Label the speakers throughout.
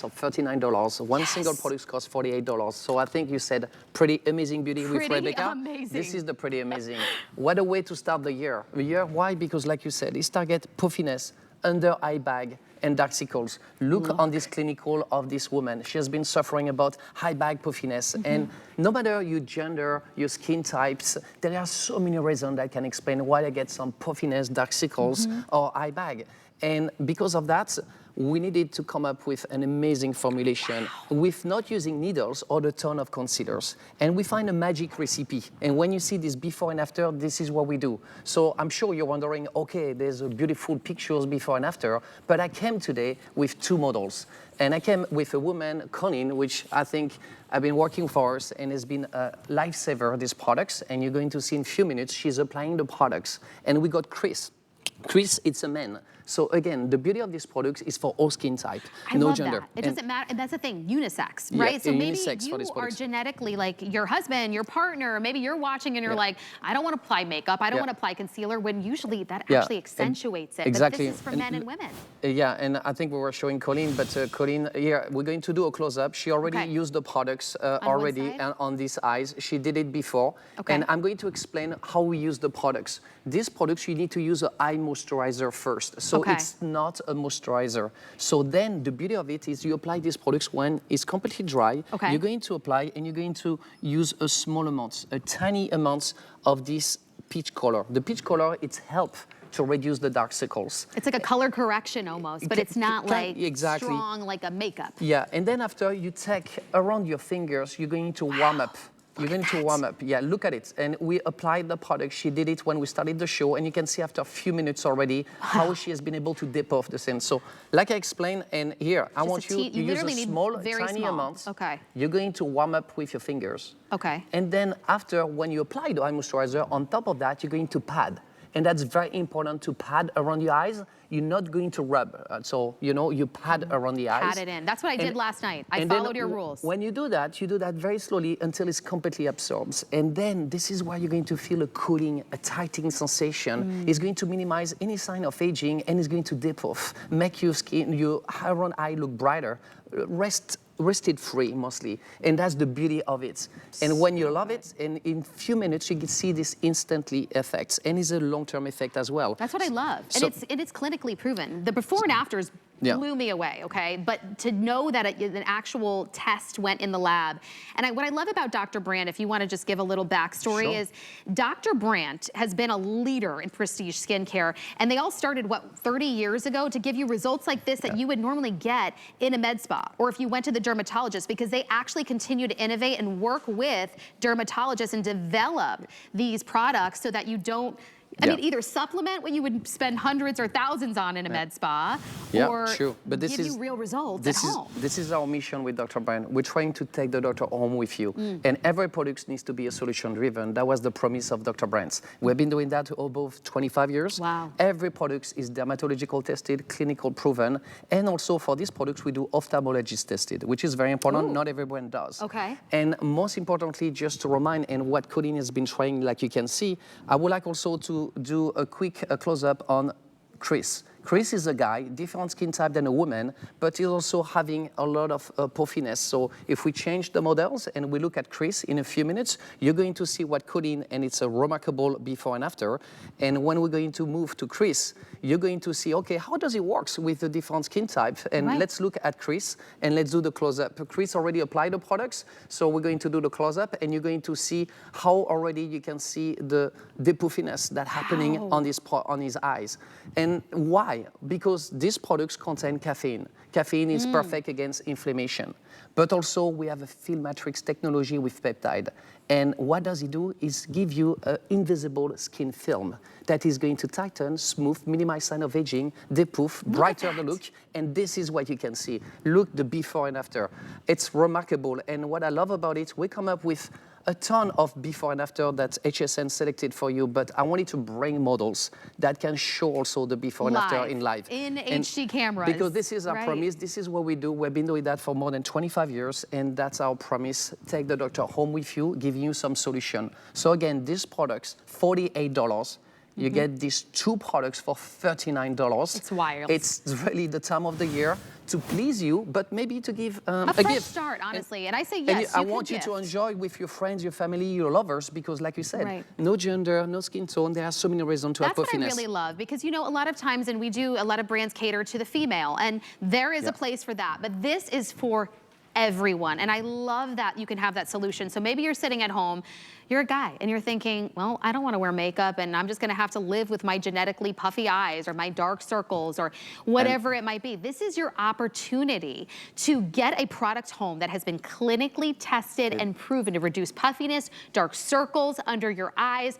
Speaker 1: of $39. One single product costs $48. So I think you said pretty amazing beauty with Rebecca.
Speaker 2: Amazing.
Speaker 1: This is the pretty amazing. What a way to start the year. Why? Because like you said, it's target puffiness, under eye bag, and dark circles. Look on this clinical of this woman. She has been suffering about high bag puffiness. And no matter your gender, your skin types, there are so many reasons that can explain why I get some puffiness, dark circles, or eye bag. And because of that, we needed to come up with an amazing formulation with not using needles or a ton of concealers. And we find a magic recipe. And when you see this before and after, this is what we do. So I'm sure you're wondering, okay, there's a beautiful pictures before and after, but I came today with two models. And I came with a woman, Colleen, which I think I've been working for us and has been a lifesaver, these products. And you're going to see in a few minutes, she's applying the products. And we got Chris. Chris, it's a man. So again, the beauty of this product is for all skin type, no gender.
Speaker 2: That. It doesn't matter, and that's the thing, unisex, right?
Speaker 1: Yeah,
Speaker 2: so maybe
Speaker 1: you
Speaker 2: are genetically like your husband, your partner, maybe you're watching and you're like, I don't want to apply makeup, I don't want to apply concealer, when usually that actually accentuates it.
Speaker 1: Exactly.
Speaker 2: But this is for men and women.
Speaker 1: Yeah, and I think we were showing Colleen, but Colleen, here, we're going to do a close-up. She already used the products on these eyes. She did it before. And I'm going to explain how we use the products. These products, you need to use an eye moisturizer first. So it's not a moisturizer. So then the beauty of it is you apply these products when it's completely dry. You're going to apply and you're going to use a small amount, a tiny amount of this peach color. The peach color, it helps to reduce the dark circles.
Speaker 2: It's like a color correction almost, but it's not like strong like a makeup.
Speaker 1: Yeah, and then after you take around your fingers, you're going to warm up. You're going to warm up. Yeah, look at it. And we applied the product. She did it when we started the show. And you can see after a few minutes already how she has been able to dip off the skin. So like I explained, and here, I want you to use a small, tiny amount. You're going to warm up with your fingers. And then after, when you apply the eye moisturizer, on top of that, you're going to pad. And that's very important to pad around your eyes. You're not going to rub. So, you know, you pad around the eyes.
Speaker 2: Pad it in. That's what I did last night. I followed your rules.
Speaker 1: When you do that very slowly until it's completely absorbed. And then this is where you're going to feel a cooling, a tightening sensation. It's going to minimize any sign of aging and it's going to dip off, make your skin, your around eye look brighter, rested free mostly, and that's the beauty of it. And when you love it, and in a few minutes you can see this instantly effects, and it's a long-term effect as well.
Speaker 2: That's what I love, so, and it's clinically proven. The before and afters blew me away, okay? But to know that an actual test went in the lab, and what I love about Dr. Brandt, if you want to just give a little backstory, is Dr. Brandt has been a leader in prestige skincare, and they all started, what, 30 years ago to give you results like this that you would normally get in a med spa, or if you went to the dermatologist, because they actually continue to innovate and work with dermatologists and develop these products so that you don't, I mean, either supplement what you would spend hundreds or thousands on in a med spa, or
Speaker 1: but this
Speaker 2: give you real results at home.
Speaker 1: This is our mission with Dr. Brandt. We're trying to take the doctor home with you. And every product needs to be a solution driven. That was the promise of Dr. Brandt. We've been doing that above 25 years. Every product is dermatological tested, clinical proven. And also for these products, we do ophthalmologist tested, which is very important. Not everyone does. And most importantly, just to remind, and what Colleen has been trying, like you can see, I would like also to do a quick close-up on Chris. Chris is a guy, different skin type than a woman, but he's also having a lot of puffiness. So if we change the models and we look at Chris in a few minutes, you're going to see what Colleen, and it's a remarkable before and after. And when we're going to move to Chris, you're going to see, okay, how does it work with the different skin type? And let's look at Chris and let's do the close-up. Chris already applied the products, so we're going to do the close-up and you're going to see how already you can see the puffiness that's happening on his eyes. And why? Because these products contain caffeine. Caffeine is perfect against inflammation. But also we have a film matrix technology with peptide. And what does it do is give you an invisible skin film that is going to tighten, smooth, minimize sign of aging, depuff, brighter the look. And this is what you can see. Look, the before and after. It's remarkable. And what I love about it, we come up with a ton of before and after that HSN selected for you, but I wanted to bring models that can show also the before and after in live.
Speaker 2: In HD cameras.
Speaker 1: Because this is our promise, this is what we do. We've been doing that for more than 25 years, and that's our promise. Take the doctor home with you, giving you some solution. So again, these products, $48. you get these 2 products for $39.
Speaker 2: It's wild.
Speaker 1: It's really the time of the year to please you, but maybe to give
Speaker 2: a
Speaker 1: a
Speaker 2: fresh
Speaker 1: gift.
Speaker 2: start, honestly. And I say yes,
Speaker 1: I want you to enjoy with your friends, your family, your lovers, because like you said, no gender, no skin tone. There are so many reasons to have puffiness.
Speaker 2: That's what I really love, because you know, a lot of times, and we do, a lot of brands cater to the female, and there is a place for that, but this is for everyone. And I love that you can have that solution. So maybe you're sitting at home, you're a guy, and you're thinking, well, I don't want to wear makeup, and I'm just going to have to live with my genetically puffy eyes or my dark circles or whatever it might be. This is your opportunity to get a product home that has been clinically tested and proven to reduce puffiness, dark circles under your eyes.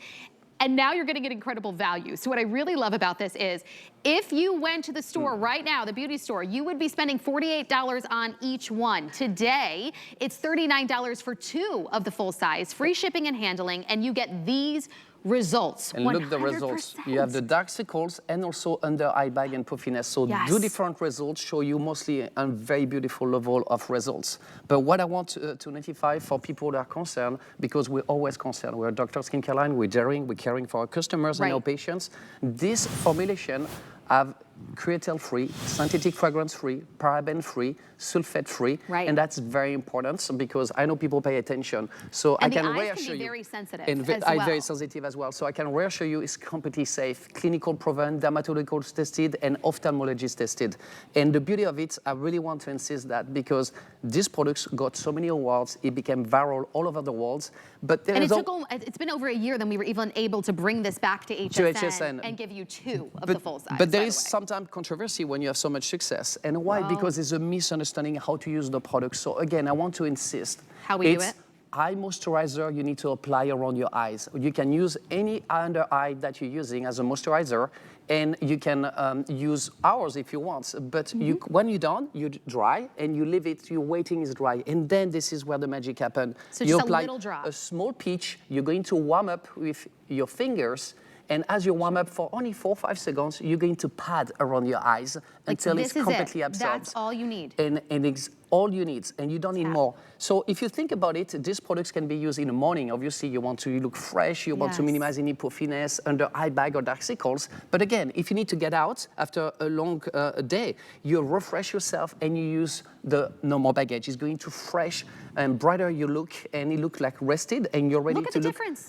Speaker 2: And now you're getting an incredible value. So what I really love about this is, if you went to the store right now, the beauty store, you would be spending $48 on each one. Today, it's $39 for 2 of the full size, free shipping and handling, and you get these results.
Speaker 1: And 100%. Look the results. You have the dark circles and also under eye bag and puffiness. So 2 different results show you mostly a very beautiful level of results. But what I want to notify for people that are concerned, because we're always concerned, we're a doctor skincare line, we're daring, we're caring for our customers and our patients. This formulation have creatine-free, synthetic fragrance-free, paraben-free, sulfate-free, and that's very important because I know people pay attention. So I can reassure you.
Speaker 2: Very sensitive
Speaker 1: and very sensitive as well. So I can reassure you it's completely safe, clinical proven, dermatological tested, and ophthalmologist tested. And the beauty of it, I really want to insist that because these products got so many awards, it became viral all over the world. But
Speaker 2: it's been over a year that we were even able to bring this back to HSN and give you 2 of the full size.
Speaker 1: But there is sometimes controversy when you have so much success. And why? Because there's a misunderstanding how to use the product. So again, I want to insist.
Speaker 2: How we do it?
Speaker 1: Eye moisturizer you need to apply around your eyes. You can use any under eye that you're using as a moisturizer, and you can use ours if you want. But when you're done, you dry and you leave it, your waiting is dry. And then this is where the magic happens.
Speaker 2: So
Speaker 1: you
Speaker 2: just
Speaker 1: apply
Speaker 2: a little drop.
Speaker 1: A small peach, you're going to warm up with your fingers. And as you warm up for only 4 or 5 seconds, you're going to pad around your eyes until it's completely absorbed.
Speaker 2: That's all you need.
Speaker 1: And it's all you need, and you don't need more. So if you think about it, these products can be used in the morning. Obviously, you want to look fresh, you want to minimize any puffiness under eye bag or dark circles. But again, if you need to get out after a long day, you refresh yourself and you use the no more baggage. It's going to fresh and brighter you look, and you look like rested, and you're ready to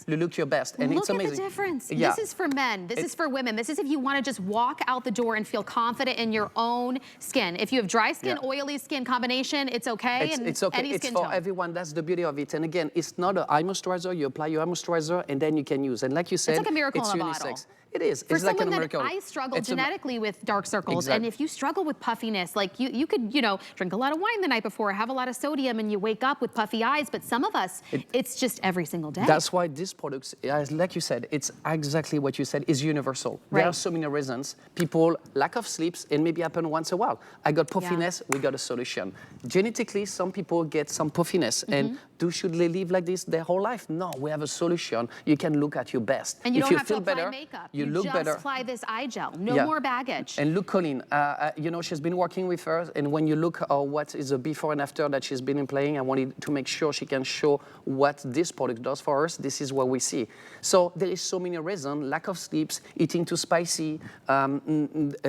Speaker 1: look your best. And it's amazing.
Speaker 2: Look at the difference. This is for men. This is for women. This is if you want to just walk out the door and feel confident in your own skin. If you have dry skin, oily skin combination, it's okay.
Speaker 1: It's okay. It's for everyone. That's the beauty of it. And again, it's not an eye moisturizer. You apply your eye moisturizer, and then you can use. And like you said,
Speaker 2: it's like a miracle
Speaker 1: it's
Speaker 2: in a
Speaker 1: unisex.
Speaker 2: bottle.
Speaker 1: It is.
Speaker 2: For
Speaker 1: it's like a
Speaker 2: someone
Speaker 1: miracle.
Speaker 2: that I struggle genetically with dark circles, and if you struggle with puffiness, like you could, you know, drink a lot of wine the night before, have a lot of sodium, and you wake up with puffy eyes. But some of us, it's just every single day.
Speaker 1: That's why these products, like you said, it's exactly what you said, is universal. There are so many reasons. People lack of sleeps, and maybe happen once a while. I got puffiness, we got a solution. Genetically, some people get some puffiness, and should they live like this their whole life? No, we have a solution. You can look at your best.
Speaker 2: And you
Speaker 1: if
Speaker 2: don't
Speaker 1: you
Speaker 2: have
Speaker 1: feel
Speaker 2: to apply
Speaker 1: better,
Speaker 2: makeup.
Speaker 1: You look
Speaker 2: just
Speaker 1: better.
Speaker 2: Apply this eye gel. No more baggage.
Speaker 1: And look, Colleen, you know, she's been working with her, and when you look at what is the before and after that she's been applying, I wanted to make sure she can show what this product does for us. This is what we see. So there is so many reasons: lack of sleeps, eating too spicy,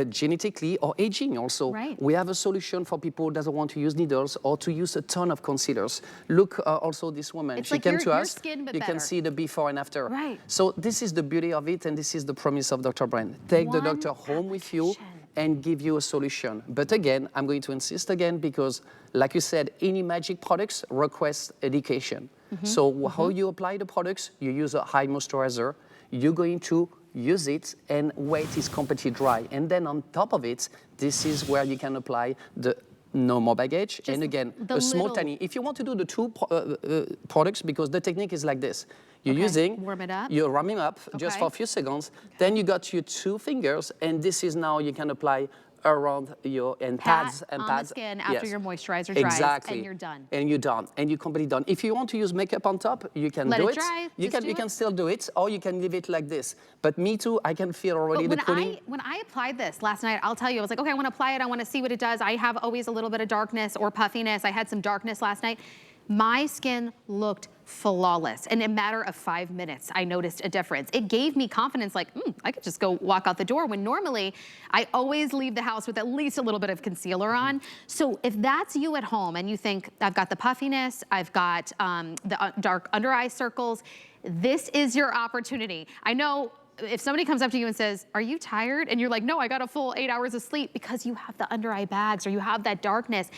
Speaker 1: genetically, or aging also. We have a solution for people who doesn't want to use needles or to use a ton of concealers. Look, also this woman, she came to us. You can see the before and after. So this is the beauty of it, and this is the promise of Dr. Brand. Take the doctor home with you and give you a solution. But again, I'm going to insist again because, like you said, any magic products request education. So how you apply the products, you use a high moisturizer, you're going to use it, and wait is completely dry. And then on top of it, this is where you can apply the no more baggage, and again, a small tiny. If you want to do the 2 products, because the technique is like this. You're
Speaker 2: warm it up.
Speaker 1: You're warming up just for a few seconds. Then you got your 2 fingers, and this is now you can apply around your pads
Speaker 2: on the skin after your moisturizer dries, and you're done.
Speaker 1: And you're done, and you're completely done. If you want to use makeup on top, you can do it.
Speaker 2: Dry.
Speaker 1: You can still do it, or you can leave it like this. But me too, I can feel already the cooling.
Speaker 2: When I applied this last night, I'll tell you, I was like, okay, I want to apply it. I want to see what it does. I have always a little bit of darkness or puffiness. I had some darkness last night. my skin looked flawless. In a matter of 5 minutes, I noticed a difference. It gave me confidence, like, I could just go walk out the door, when normally I always leave the house with at least a little bit of concealer on. So if that's you at home and you think, I've got the puffiness, I've got the dark under eye circles, this is your opportunity. I know if somebody comes up to you and says, are you tired? And you're like, no, I got a full 8 hours of sleep, because you have the under eye bags or you have that darkness.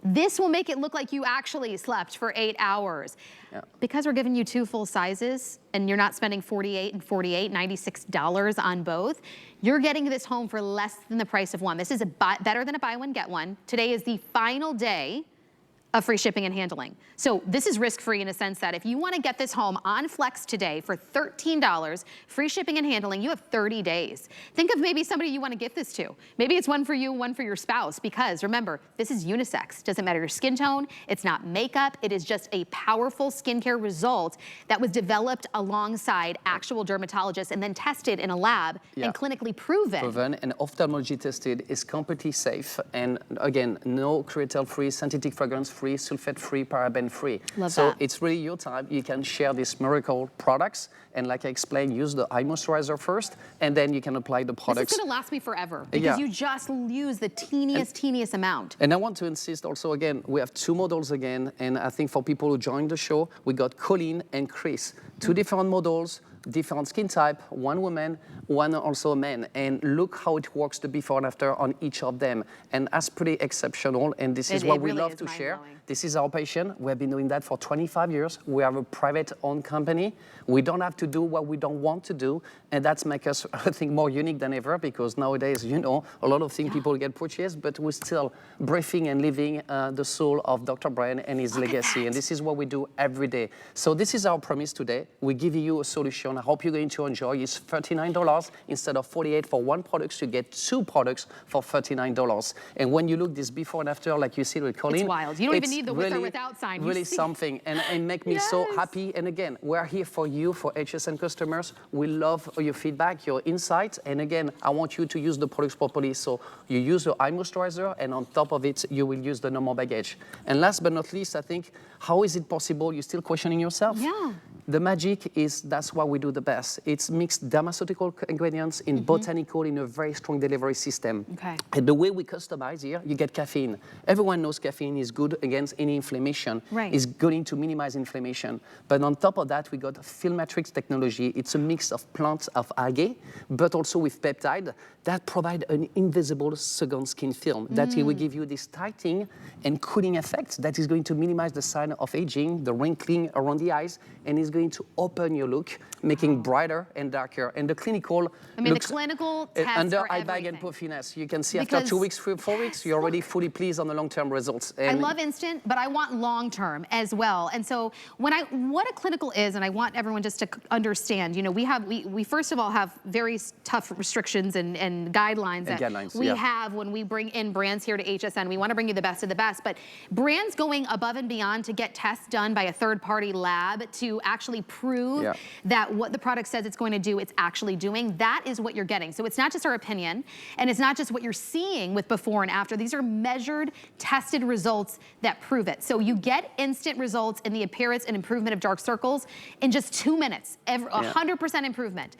Speaker 2: This will make it look like you actually slept for 8 hours. Yeah. Because we're giving you 2 full sizes and you're not spending $48 and $48, $96 on both, you're getting this home for less than the price of one. This is better than a buy one, get one. Today is the final day of free shipping and handling. So this is risk-free in a sense that if you want to get this home on Flex today for $13, free shipping and handling, you have 30 days. Think of maybe somebody you want to gift this to. Maybe it's one for you, one for your spouse, because remember, this is unisex. Doesn't matter your skin tone, it's not makeup, it is just a powerful skincare result that was developed alongside actual dermatologists and then tested in a lab and clinically proven.
Speaker 1: Proven and ophthalmology tested, is completely safe, and again, no creatine-free, synthetic fragrance-free, sulfate-free, paraben-free. So it's really your time. You can share these miracle products, and like I explained, use the eye moisturizer first, and then you can apply the products.
Speaker 2: This is gonna last me forever, because you just use the teeniest amount.
Speaker 1: And I want to insist also, again, we have 2 models again, and I think for people who joined the show, we got Colleen and Chris, 2 different models, different skin type, one woman, one also a man, and look how it works, the before and after on each of them. And that's pretty exceptional, and this is what we love to share. This is our passion. We have been doing that for 25 years. We have a private-owned company. We don't have to do what we don't want to do, and that's makes us, I think, more unique than ever, because nowadays, you know, a lot of things people get purchased, but we're still breathing and living the soul of Dr. Brian and his legacy, and this is what we do every day. So this is our promise today. We give you a solution. I hope you're going to enjoy. It's $39 instead of $48 for one product. You get 2 products for $39. And when you look this before and after, like you see with Colleen,
Speaker 2: it's wild. You don't even need the with or without sign.
Speaker 1: Really something, and make me so happy. And again, we're here for you, for HSN customers. We love your feedback, your insights. And again, I want you to use the products properly. So you use your eye moisturizer, and on top of it, you will use the normal baggage. And last but not least, I think, how is it possible? You're still questioning yourself?
Speaker 2: Yeah.
Speaker 1: The magic is, that's what we do the best. It's mixed dermaceutical ingredients in botanical, in a very strong delivery system. And the way we customize here, you get caffeine. Everyone knows caffeine is good against any inflammation. It's going to minimize inflammation. But on top of that, we got Filmatrix technology. It's a mix of plants, of algae, but also with peptide that provide an invisible second skin film that will give you this tightening and cooling effect that is going to minimize the sign of aging, the wrinkling around the eyes, and is going to open your look, making brighter and darker. And the clinical,
Speaker 2: the clinical test
Speaker 1: under eye bag and puffiness. You can see after 2 weeks, 4 weeks, you're already fully pleased on the long-term results. And
Speaker 2: I love instant, but I want long-term as well. And so what a clinical is, and I want everyone just to understand, you know, we first of all have very tough restrictions and guidelines that we have when we bring in brands here to HSN. We want to bring you the best of the best, but brands going above and beyond to get tests done by a third-party lab to actually prove that what the product says it's going to do, it's actually doing. That is what you're getting. So it's not just our opinion, and it's not just what you're seeing with before and after. These are measured, tested results that prove it. So you get instant results in the appearance and improvement of dark circles in just 2 minutes, 100% improvement.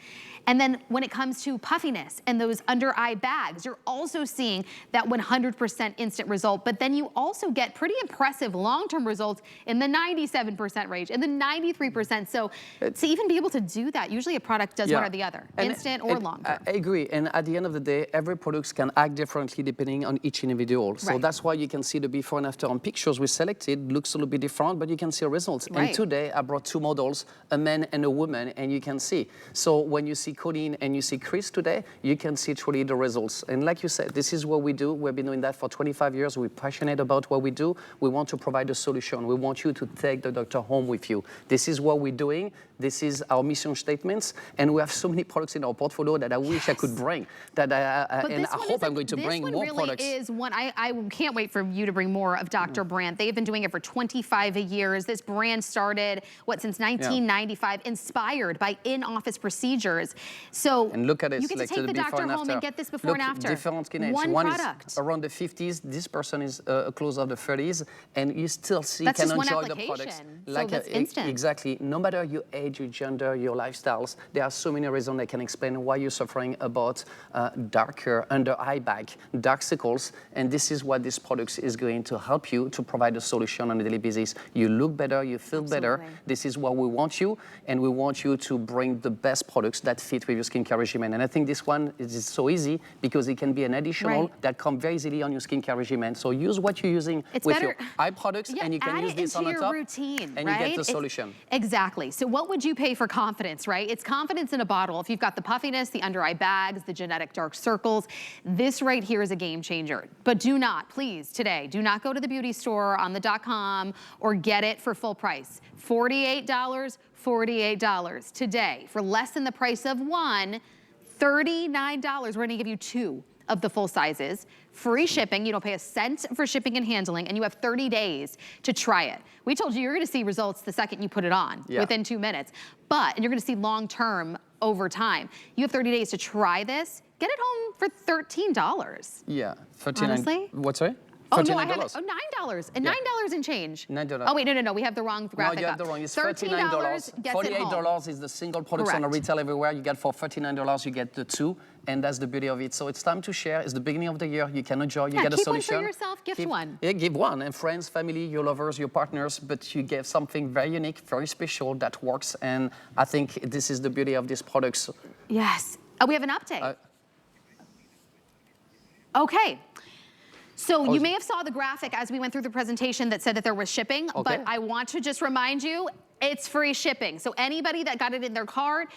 Speaker 2: And then when it comes to puffiness and those under eye bags, you're also seeing that 100% instant result, but then you also get pretty impressive long-term results in the 97% range, in the 93%. So to even be able to do that, usually a product does one or the other, instant or long-term.
Speaker 1: I agree, and at the end of the day, every product can act differently depending on each individual. So that's why you can see the before and after on pictures we selected, looks a little bit different, but you can see results. And today I brought 2 models, a man and a woman, and you can see. So when you see Colleen and you see Chris today, you can see truly the results. And like you said, this is what we do. We've been doing that for 25 years. We're passionate about what we do. We want to provide a solution. We want you to take the doctor home with you. This is what we we're doing. This is our mission statements, and we have so many products in our portfolio that I wish I could bring. And I hope I'm going to bring more products.
Speaker 2: This one really is one, I can't wait for you to bring more of Dr. Brandt. They've been doing it for 25 years. This brand started, since 1995, inspired by in-office procedures. So
Speaker 1: and look at it,
Speaker 2: you get to take the doctor home and get this before and after.
Speaker 1: Different skin age.
Speaker 2: One
Speaker 1: product. Is around the 50s. This person is close of the 30s, and you still see
Speaker 2: that's
Speaker 1: can
Speaker 2: just
Speaker 1: enjoy
Speaker 2: one
Speaker 1: the products.
Speaker 2: So that's instant.
Speaker 1: Exactly. No matter your age, your gender, your lifestyles, there are so many reasons that can explain why you're suffering about darker under eye bag, dark circles, and this is what this product is going to help you to provide a solution on a daily basis. You look better, you feel better. This is what we want you, and we want you to bring the best products that fit with your skincare regimen. And I think this one is so easy because it can be an additional that come very easily on your skincare regimen. So use what you're using with your eye products, and you can use this on the top,
Speaker 2: routine,
Speaker 1: and you get the solution.
Speaker 2: Exactly. So what would you pay for confidence, right? It's confidence in a bottle. If you've got the puffiness, the under eye bags, the genetic dark circles, this right here is a game changer. But do not, please, today, do not go to the beauty store on the .com or get it for full price. $48, $48 today for less than the price of one. $39. We're going to give you 2 of the full sizes, free shipping. You don't pay a cent for shipping and handling, and you have 30 days to try it. We told you you're going to see results the second you put it on, within 2 minutes. And you're going to see long-term over time. You have 30 days to try this. Get it home for $13.
Speaker 1: Yeah, $39.
Speaker 2: Honestly?
Speaker 1: What's right?
Speaker 2: Oh, no, I have it. Oh, $9. And $9 and change.
Speaker 1: $9.
Speaker 2: Oh, wait, no. We have the wrong graphic.
Speaker 1: No, you have the wrong. It's $39.
Speaker 2: $48
Speaker 1: is the single products on the retail everywhere. You get for $39, you get the 2, and that's the beauty of it. So it's time to share. It's the beginning of the year. You can enjoy. You get a solution.
Speaker 2: Keep one for yourself. Gift one.
Speaker 1: Yeah, give one. And friends, family, your lovers, your partners. But you give something very unique, very special that works. And I think this is the beauty of these products.
Speaker 2: Yes. We have an update. Okay. So you may have saw the graphic as we went through the presentation that said that there was shipping, but I want to just remind you, it's free shipping. So anybody that got it in their cart,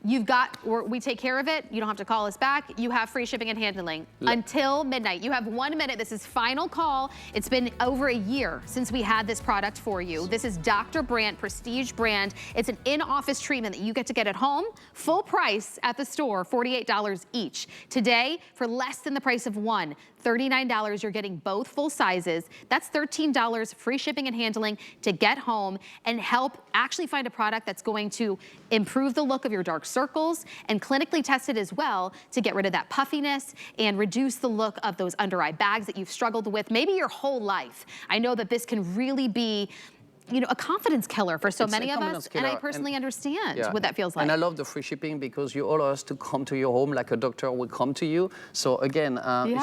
Speaker 2: we take care of it. You don't have to call us back. You have free shipping and handling until midnight. You have 1 minute. This is final call. It's been over a year since we had this product for you. This is Dr. Brandt Prestige brand. It's an in-office treatment that you get to get at home. Full price at the store, $48 each. Today, for less than the price of one, $39, you're getting both full sizes. That's $13 free shipping and handling to get home and help actually find a product that's going to improve the look of your dark circles and clinically tested as well to get rid of that puffiness and reduce the look of those under eye bags that you've struggled with maybe your whole life. I know that this can really be a confidence killer for so many of us, and I personally understand what that feels like.
Speaker 1: And I love the free shipping because you allow us to come to your home like a doctor will come to you. So again,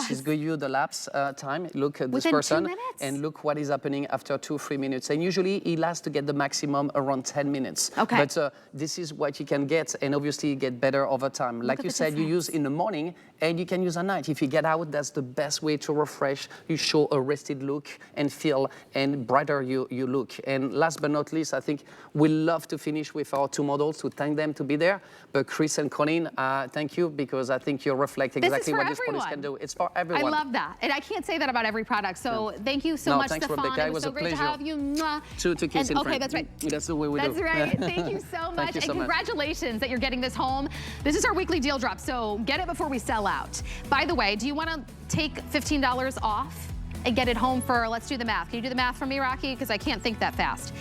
Speaker 1: she's giving you the lapse time. Look at this person and look what is happening after 2-3 minutes. And usually it lasts to get the maximum around 10 minutes. But this is what you can get, and obviously you get better over time. Like you said, you use in the morning and you can use at night. If you get out, that's the best way to refresh. You show a rested look and feel, and brighter you look. And last but not least, I think we love to finish with our 2 models to thank them to be there. But Chris and Colleen, thank you, because I think you reflect exactly what this product can do. It's for everyone.
Speaker 2: I love that. And I can't say that about every product. So thank you so much,
Speaker 1: thanks,
Speaker 2: Stefan.
Speaker 1: Rebecca.
Speaker 2: It was so great to have you.
Speaker 1: To kiss in
Speaker 2: Okay, that's right.
Speaker 1: That's the way we do.
Speaker 2: That's right. Thank you so much. And congratulations that you're getting this home. This is our weekly deal drop, so get it before we sell out. By the way, do you want to take $15 off and get it home for, let's do the math. Can you do the math for me, Rocky? Because I can't think that fast.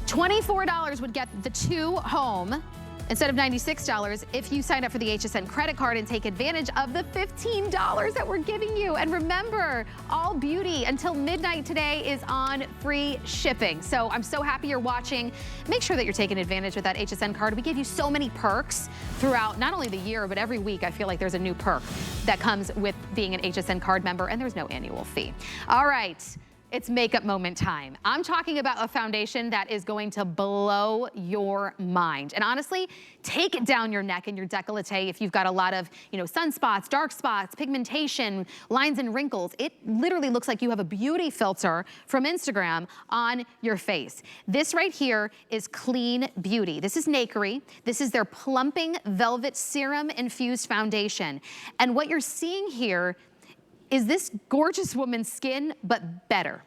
Speaker 2: $24 would get the 2 home instead of $96 if you sign up for the HSN credit card and take advantage of the $15 that we're giving you. And remember, all beauty until midnight today is on free shipping. So I'm so happy you're watching. Make sure that you're taking advantage of that HSN card. We give you so many perks throughout not only the year, but every week I feel like there's a new perk that comes with being an HSN card member, and there's no annual fee. All right. It's makeup moment time. I'm talking about a foundation that is going to blow your mind. And honestly, take it down your neck and your décolleté if you've got a lot of, sunspots, dark spots, pigmentation, lines and wrinkles. It literally looks like you have a beauty filter from Instagram on your face. This right here is Clean Beauty. This is Nakery. This is their Plumping Velvet Serum Infused Foundation. And what you're seeing here is this gorgeous woman's skin, but better.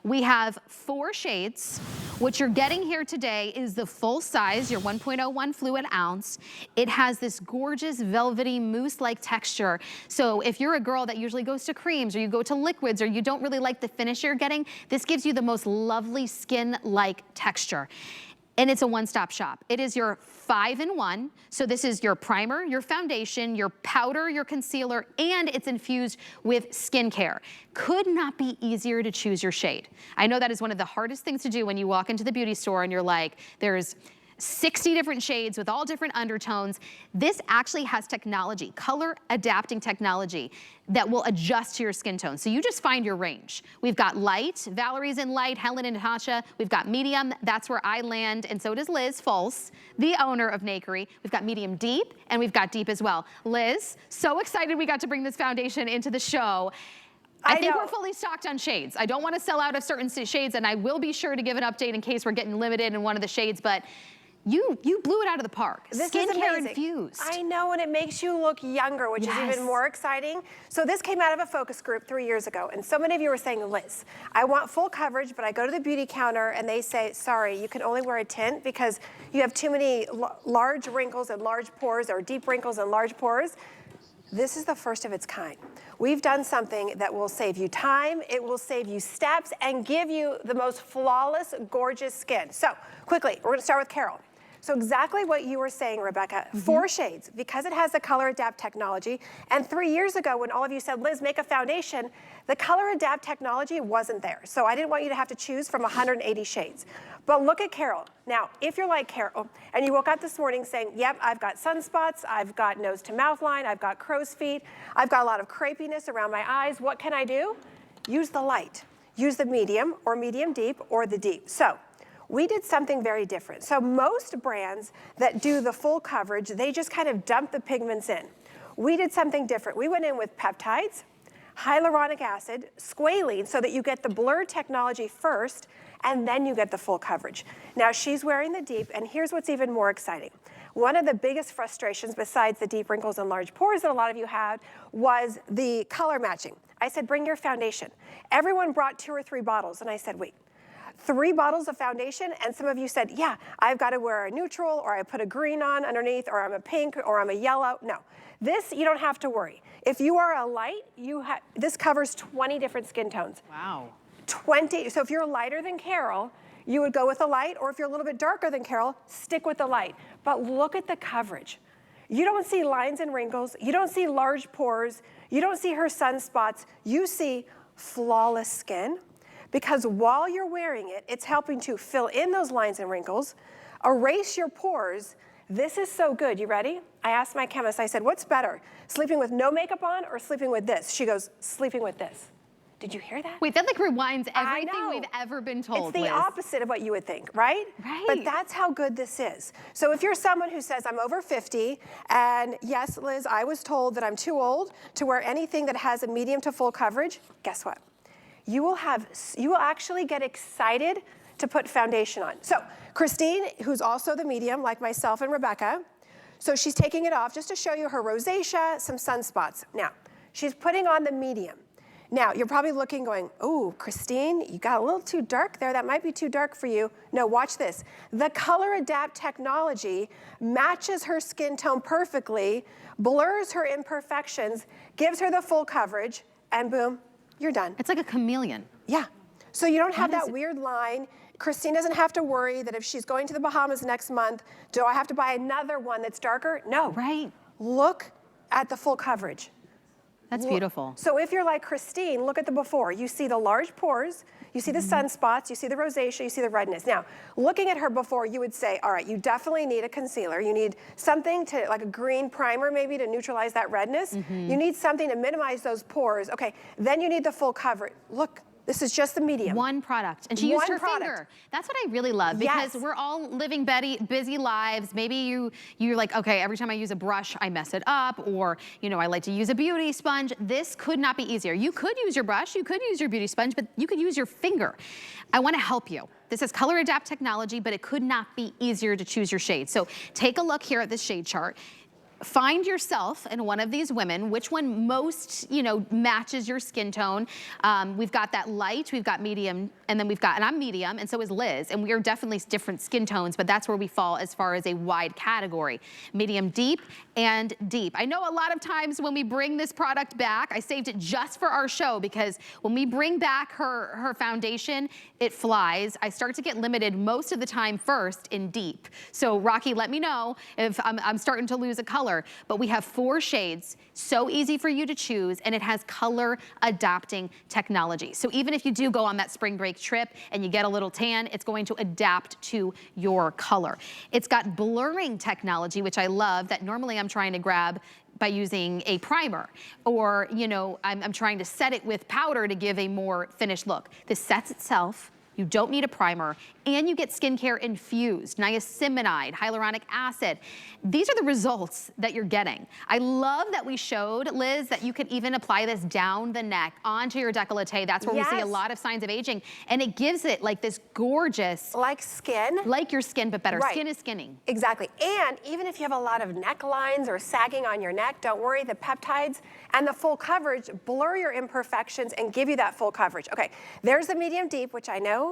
Speaker 2: We have 4 shades. What you're getting here today is the full size, your 1.01 fluid ounce. It has this gorgeous velvety mousse-like texture. So if you're a girl that usually goes to creams or you go to liquids or you don't really like the finish you're getting, this gives you the most lovely skin-like texture. And it's a one-stop shop. It is your 5-in-1. So this is your primer, your foundation, your powder, your concealer, and it's infused with skincare. Could not be easier to choose your shade. I know that is one of the hardest things to do when you walk into the beauty store and you're like, there's 60 different shades with all different undertones. This actually has technology, color adapting technology that will adjust to your skin tone. So you just find your range. We've got light, Valerie's in light, Helen and Natasha. We've got medium, that's where I land, and so does Liz Fulse, the owner of Nakery. We've got medium deep, and we've got deep as well. Liz, so excited we got to bring this foundation into the show. I think we're fully stocked on shades. I don't want to sell out of certain shades, and I will be sure to give an update in case we're getting limited in one of the shades, but you blew it out of the park.
Speaker 3: This
Speaker 2: Skincare
Speaker 3: is
Speaker 2: infused.
Speaker 3: I know, and it makes you look younger, which is even more exciting. So this came out of a focus group 3 years ago, and so many of you were saying, Liz, I want full coverage, but I go to the beauty counter and they say, sorry, you can only wear a tint because you have too many large wrinkles and large pores, or deep wrinkles and large pores. This is the first of its kind. We've done something that will save you time, it will save you steps, and give you the most flawless, gorgeous skin. So quickly, we're gonna start with Carol. So exactly what you were saying, Rebecca, 4 shades, because it has the color adapt technology. And 3 years ago, when all of you said, Liz, make a foundation, the color adapt technology wasn't there. So I didn't want you to have to choose from 180 shades. But look at Carol. Now, if you're like Carol, and you woke up this morning saying, yep, I've got sunspots, I've got nose to mouth line, I've got crow's feet, I've got a lot of crepiness around my eyes, what can I do? Use the light. Use the medium, or medium deep, or the deep. So we did something very different. So most brands that do the full coverage, they just kind of dump the pigments in. We did something different. We went in with peptides, hyaluronic acid, squalene, so that you get the blur technology first, and then you get the full coverage. Now she's wearing the deep, and here's what's even more exciting. One of the biggest frustrations, besides the deep wrinkles and large pores that a lot of you had, was the color matching. I said, bring your foundation. Everyone brought 2 or 3 bottles, and I said, wait. 3 bottles of foundation, and some of you said, yeah, I've got to wear a neutral, or I put a green on underneath, or I'm a pink, or I'm a yellow. No, this you don't have to worry. If you are a light, this covers 20 different skin tones.
Speaker 2: Wow.
Speaker 3: 20, so if you're lighter than Carol, you would go with the light, or if you're a little bit darker than Carol, stick with the light. But look at the coverage. You don't see lines and wrinkles, you don't see large pores, you don't see her sunspots, you see flawless skin. Because while you're wearing it, it's helping to fill in those lines and wrinkles, erase your pores. This is so good. You ready? I asked my chemist, I said, what's better, sleeping with no makeup on or sleeping with this? She goes, sleeping with this. Did you hear that?
Speaker 2: Wait, that like rewinds everything we've ever been told,
Speaker 3: It's the
Speaker 2: Liz.
Speaker 3: opposite of what you would think, right?
Speaker 2: Right.
Speaker 3: But that's how good this is. So if you're someone who says, I'm over 50, and yes, Liz, I was told that I'm too old to wear anything that has a medium to full coverage, guess what? You will actually get excited to put foundation on. So Christine, who's also the medium, like myself and Rebecca, so she's taking it off just to show you her rosacea, some sunspots. Now, she's putting on the medium. Now, you're probably looking going, oh, Christine, you got a little too dark there. That might be too dark for you. No, watch this. The color adapt technology matches her skin tone perfectly, blurs her imperfections, gives her the full coverage, and boom, you're done.
Speaker 2: It's like a chameleon.
Speaker 3: Yeah. So you don't have that weird line. Christine doesn't have to worry that if she's going to the Bahamas next month, do I have to buy another one that's darker? No.
Speaker 2: Right.
Speaker 3: Look at the full coverage.
Speaker 2: That's beautiful.
Speaker 3: So if you're like Christine, look at the before. You see the large pores, you see the sunspots, you see the rosacea, you see the redness. Now, looking at her before, you would say, all right, you definitely need a concealer. You need something to, like a green primer maybe, to neutralize that redness. You need something to minimize those pores. Okay, then you need the full coverage. Look, this is just the medium.
Speaker 2: One product, and she used her finger. That's what I really love, because we're all living busy lives. Maybe you're like, okay, every time I use a brush, I mess it up, or you know, I like to use a beauty sponge. This could not be easier. You could use your brush, you could use your beauty sponge, but you could use your finger. I want to help you. This is color adapt technology, but it could not be easier to choose your shade. So take a look here at this shade chart. find yourself in one of these women, which one most, you know, matches your skin tone. We've got that light, we've got medium, and then and I'm medium, and so is Liz, and we are definitely different skin tones, but that's where we fall as far as a wide category. Medium deep and deep. I know a lot of times when we bring this product back, I saved it just for our show, because when we bring back her foundation, it flies. I start to get limited most of the time first in deep. So Rocky, let me know if I'm starting to lose a color. But we have 4 shades, so easy for you to choose, and it has color adapting technology. So even if you do go on that spring break trip and you get a little tan, it's going to adapt to your color. It's got blurring technology, which I love, that normally I'm trying to grab by using a primer, or, you know, I'm trying to set it with powder to give a more finished look. This sets itself. You don't need a primer, and you get skincare infused, niacinamide, hyaluronic acid. These are the results that you're getting. I love that we showed, Liz, that you could even apply this down the neck, onto your décolleté. That's where we see a lot of signs of aging, and it gives it like this gorgeous...
Speaker 3: Like skin.
Speaker 2: Like your skin, but better.
Speaker 3: Right.
Speaker 2: Skin is skinning.
Speaker 3: Exactly, and even if you have a lot of necklines or sagging on your neck, don't worry, the peptides and the full coverage blur your imperfections and give you that full coverage. Okay, there's the medium deep, which I know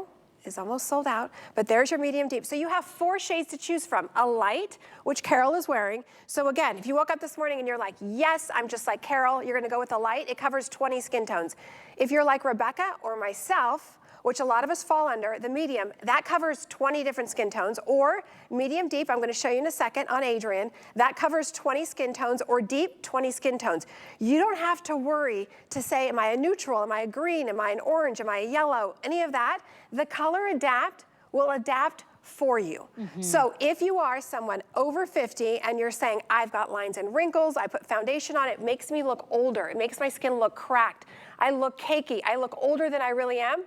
Speaker 3: is almost sold out, but there's your medium deep. So you have 4 shades to choose from. A light, which Carol is wearing. So again, if you woke up this morning and you're like, yes, I'm just like Carol, you're gonna go with the light. It covers 20 skin tones. If you're like Rebecca or myself, which a lot of us fall under, the medium, that covers 20 different skin tones, or medium deep, I'm gonna show you in a second on Adrian, that covers 20 skin tones, or deep, 20 skin tones. You don't have to worry to say, am I a neutral, am I a green, am I an orange, am I a yellow, any of that. The Color Adapt will adapt for you. So if you are someone over 50 and you're saying, I've got lines and wrinkles, I put foundation on, it makes me look older, it makes my skin look cracked, I look cakey, I look older than I really am,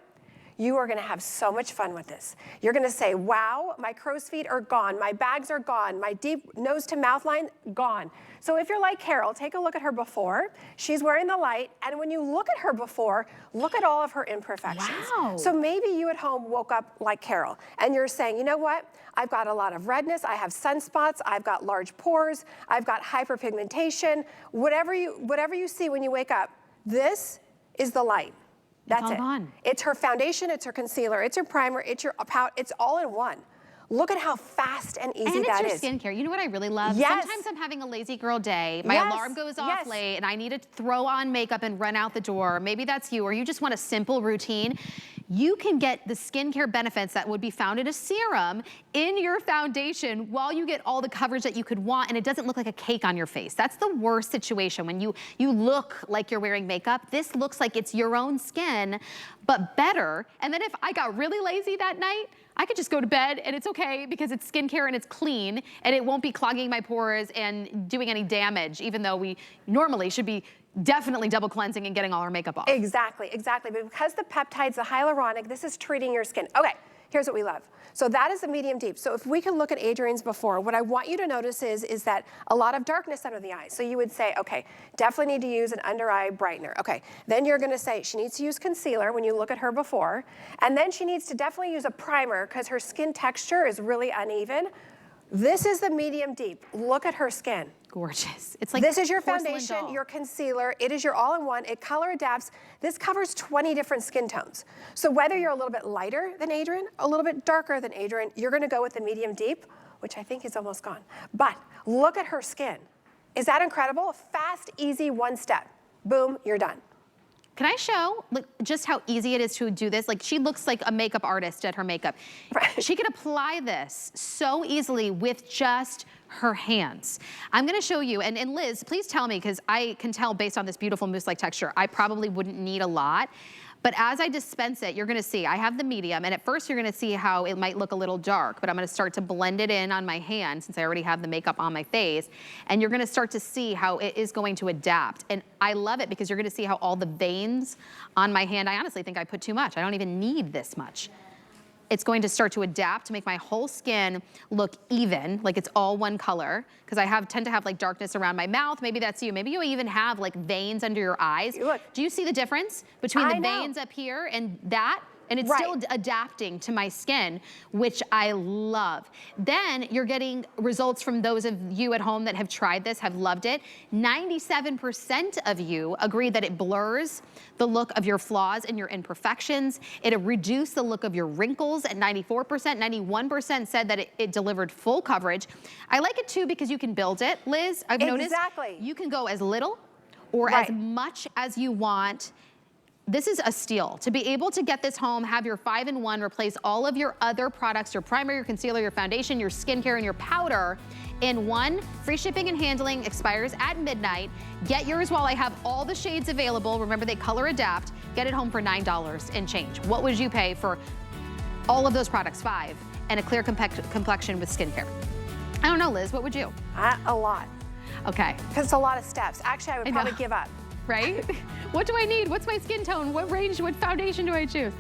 Speaker 3: you are gonna have so much fun with this. You're gonna say, wow, my crow's feet are gone, my bags are gone, my deep nose to mouth line, gone. So if you're like Carol, take a look at her before. She's wearing the light, and when you look at her before, look at all of her imperfections.
Speaker 2: Wow.
Speaker 3: So maybe you at home woke up like Carol, and you're saying, you know what? I've got a lot of redness, I have sunspots, I've got large pores, I've got hyperpigmentation. Whatever you see when you wake up, this is the light. That's it.
Speaker 2: Gone.
Speaker 3: It's her foundation, it's her concealer, it's her primer, it's your pout, it's all in one. Look at how fast and easy that is.
Speaker 2: And it's your skincare. You know what I really love?
Speaker 3: Yes.
Speaker 2: Sometimes I'm having a lazy girl day. My alarm goes off late and I need to throw on makeup and run out the door. Maybe that's you, or you just want a simple routine. You can get the skincare benefits that would be found in a serum in your foundation while you get all the coverage that you could want, and it doesn't look like a cake on your face. That's the worst situation, when you look like you're wearing makeup. This looks like it's your own skin, but better. And then if I got really lazy that night, I could just go to bed and it's okay, because it's skincare and it's clean and it won't be clogging my pores and doing any damage, even though we normally should be definitely double cleansing and getting all our makeup off.
Speaker 3: Exactly, exactly. But because the peptides, the hyaluronic, this is treating your skin. Okay, here's what we love. So that is the medium deep. So if we can look at Adrian's before, what I want you to notice is that a lot of darkness under the eyes. So you would say, okay, definitely need to use an under eye brightener. Okay, then you're gonna say she needs to use concealer when you look at her before, and then she needs to definitely use a primer because her skin texture is really uneven. This is the medium deep. Look at her skin.
Speaker 2: Gorgeous. It's like
Speaker 3: this is your foundation, your concealer. It is your all-in-one. It color adapts. This covers 20 different skin tones. So whether you're a little bit lighter than Adrian, a little bit darker than Adrian, you're gonna go with the medium deep, which I think is almost gone. But look at her skin. Is that incredible? Fast, easy, one step. Boom, you're done.
Speaker 2: Can I show just how easy it is to do this? Like, she looks like a makeup artist at her makeup.
Speaker 3: Right.
Speaker 2: She could apply this so easily with just her hands. I'm gonna show you, and Liz, please tell me, because I can tell based on this beautiful mousse-like texture, I probably wouldn't need a lot. But as I dispense it, you're gonna see, I have the medium, and at first you're gonna see how it might look a little dark, but I'm gonna start to blend it in on my hand since I already have the makeup on my face, and you're gonna start to see how it is going to adapt. And I love it because you're gonna see how all the veins on my hand, I honestly think I put too much. I don't even need this much. It's going to start to adapt to make my whole skin look even, like it's all one color, because I tend to have like darkness around my mouth. Maybe that's you. Maybe you even have like veins under your eyes.
Speaker 3: Look.
Speaker 2: Do you see the difference between the veins up here and that and it's still adapting to my skin, which I love. Then you're getting results from those of you at home that have tried this, have loved it. 97% of you agree that it blurs the look of your flaws and your imperfections. It reduced the look of your wrinkles at 94%. 91% said that it delivered full coverage. I like it too because you can build it, Liz. I've noticed you can go as little or as much as you want. This is a steal. To be able to get this home, have your 5-in-1 replace all of your other products, your primer, your concealer, your foundation, your skincare, and your powder in one. Free shipping and handling expires at midnight. Get yours while I have all the shades available. Remember, they color adapt. Get it home for $9 and change. What would you pay for all of those products, 5, and a clear complexion with skincare? I don't know, Liz, what would you?
Speaker 3: A lot.
Speaker 2: Okay.
Speaker 3: Because it's a lot of steps. Actually, I would probably give up.
Speaker 2: Right? What do I need? What's my skin tone? What range, what foundation do I choose?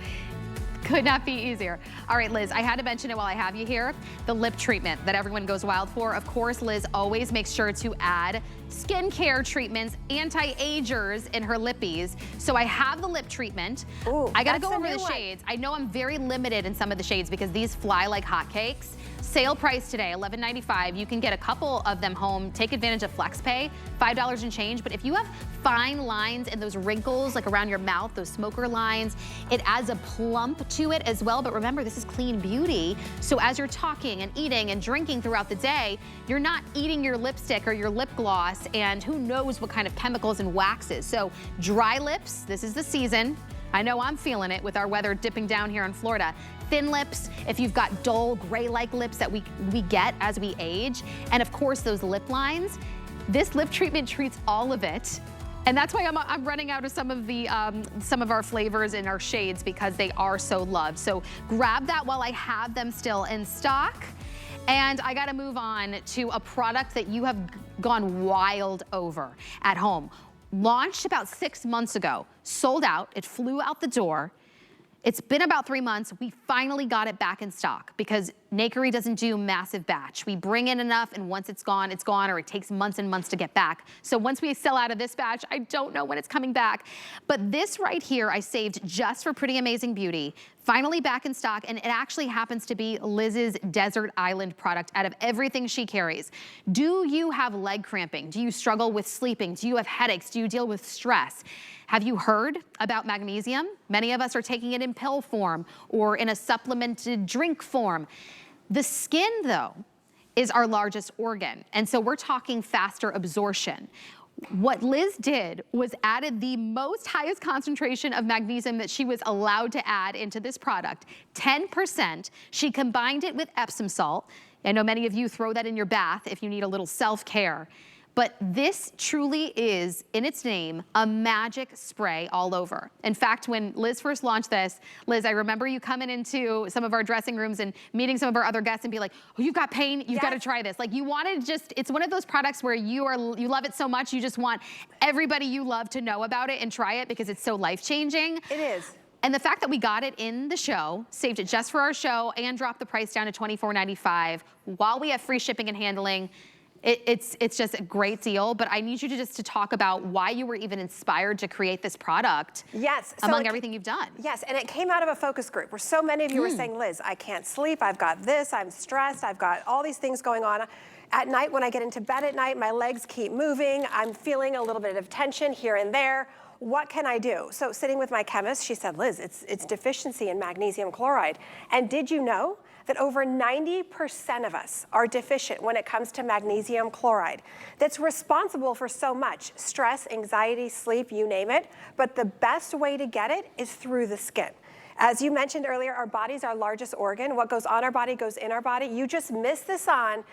Speaker 2: Could not be easier. All right, Liz, I had to mention it while I have you here. The lip treatment that everyone goes wild for. Of course, Liz always makes sure to add skincare treatments, anti-agers in her lippies. So I have the lip treatment.
Speaker 3: Ooh,
Speaker 2: I gotta go over the shades. I know I'm very limited in some of the shades because these fly like hotcakes. Sale price today, $11.95. You can get a couple of them home. Take advantage of FlexPay, $5 and change. But if you have fine lines and those wrinkles like around your mouth, those smoker lines, it adds a plump to it as well. But remember, this is clean beauty. So as you're talking and eating and drinking throughout the day, you're not eating your lipstick or your lip gloss and who knows what kind of chemicals and waxes. So dry lips, this is the season. I know I'm feeling it with our weather dipping down here in Florida. Thin lips, if you've got dull gray-like lips that we get as we age, and of course those lip lines, this lip treatment treats all of it. And that's why I'm running out of some of our flavors in our shades because they are so loved. So grab that while I have them still in stock. And I gotta move on to a product that you have gone wild over at home. Launched about 6 months ago, sold out, it flew out the door. It's been about 3 months. We finally got it back in stock because Nakery doesn't do massive batch. We bring in enough and once it's gone, or it takes months and months to get back. So once we sell out of this batch, I don't know when it's coming back. But this right here, I saved just for Pretty Amazing Beauty. Finally back in stock, and it actually happens to be Liz's Desert Island product out of everything she carries. Do you have leg cramping? Do you struggle with sleeping? Do you have headaches? Do you deal with stress? Have you heard about magnesium? Many of us are taking it in pill form or in a supplemented drink form. The skin, though, is our largest organ, and so we're talking faster absorption. What Liz did was added the highest concentration of magnesium that she was allowed to add into this product, 10%. She combined it with Epsom salt. I know many of you throw that in your bath if you need a little self-care. But this truly is, in its name, a magic spray all over. In fact, when Liz first launched this, Liz, I remember you coming into some of our dressing rooms and meeting some of our other guests and be like, oh, you've got pain, you've got to try this. Like you wanted it's one of those products where you love it so much, you just want everybody you love to know about it and try it because it's so life-changing.
Speaker 3: It is.
Speaker 2: And the fact that we got it in the show, saved it just for our show, and dropped the price down to $24.95 while we have free shipping and handling, it's just a great deal, but I need you to talk about why you were even inspired to create this product.
Speaker 3: Yes.
Speaker 2: Among everything you've done.
Speaker 3: Yes, and it came out of a focus group where so many of you were saying, Liz, I can't sleep, I've got this, I'm stressed, I've got all these things going on. At night, when I get into bed at night, my legs keep moving, I'm feeling a little bit of tension here and there. What can I do? So sitting with my chemist, she said, Liz, it's deficiency in magnesium chloride. And did you know that over 90% of us are deficient when it comes to magnesium chloride? That's responsible for so much: stress, anxiety, sleep, you name it. But the best way to get it is through the skin. As you mentioned earlier, our body's our largest organ. What goes on our body goes in our body. You just miss this on.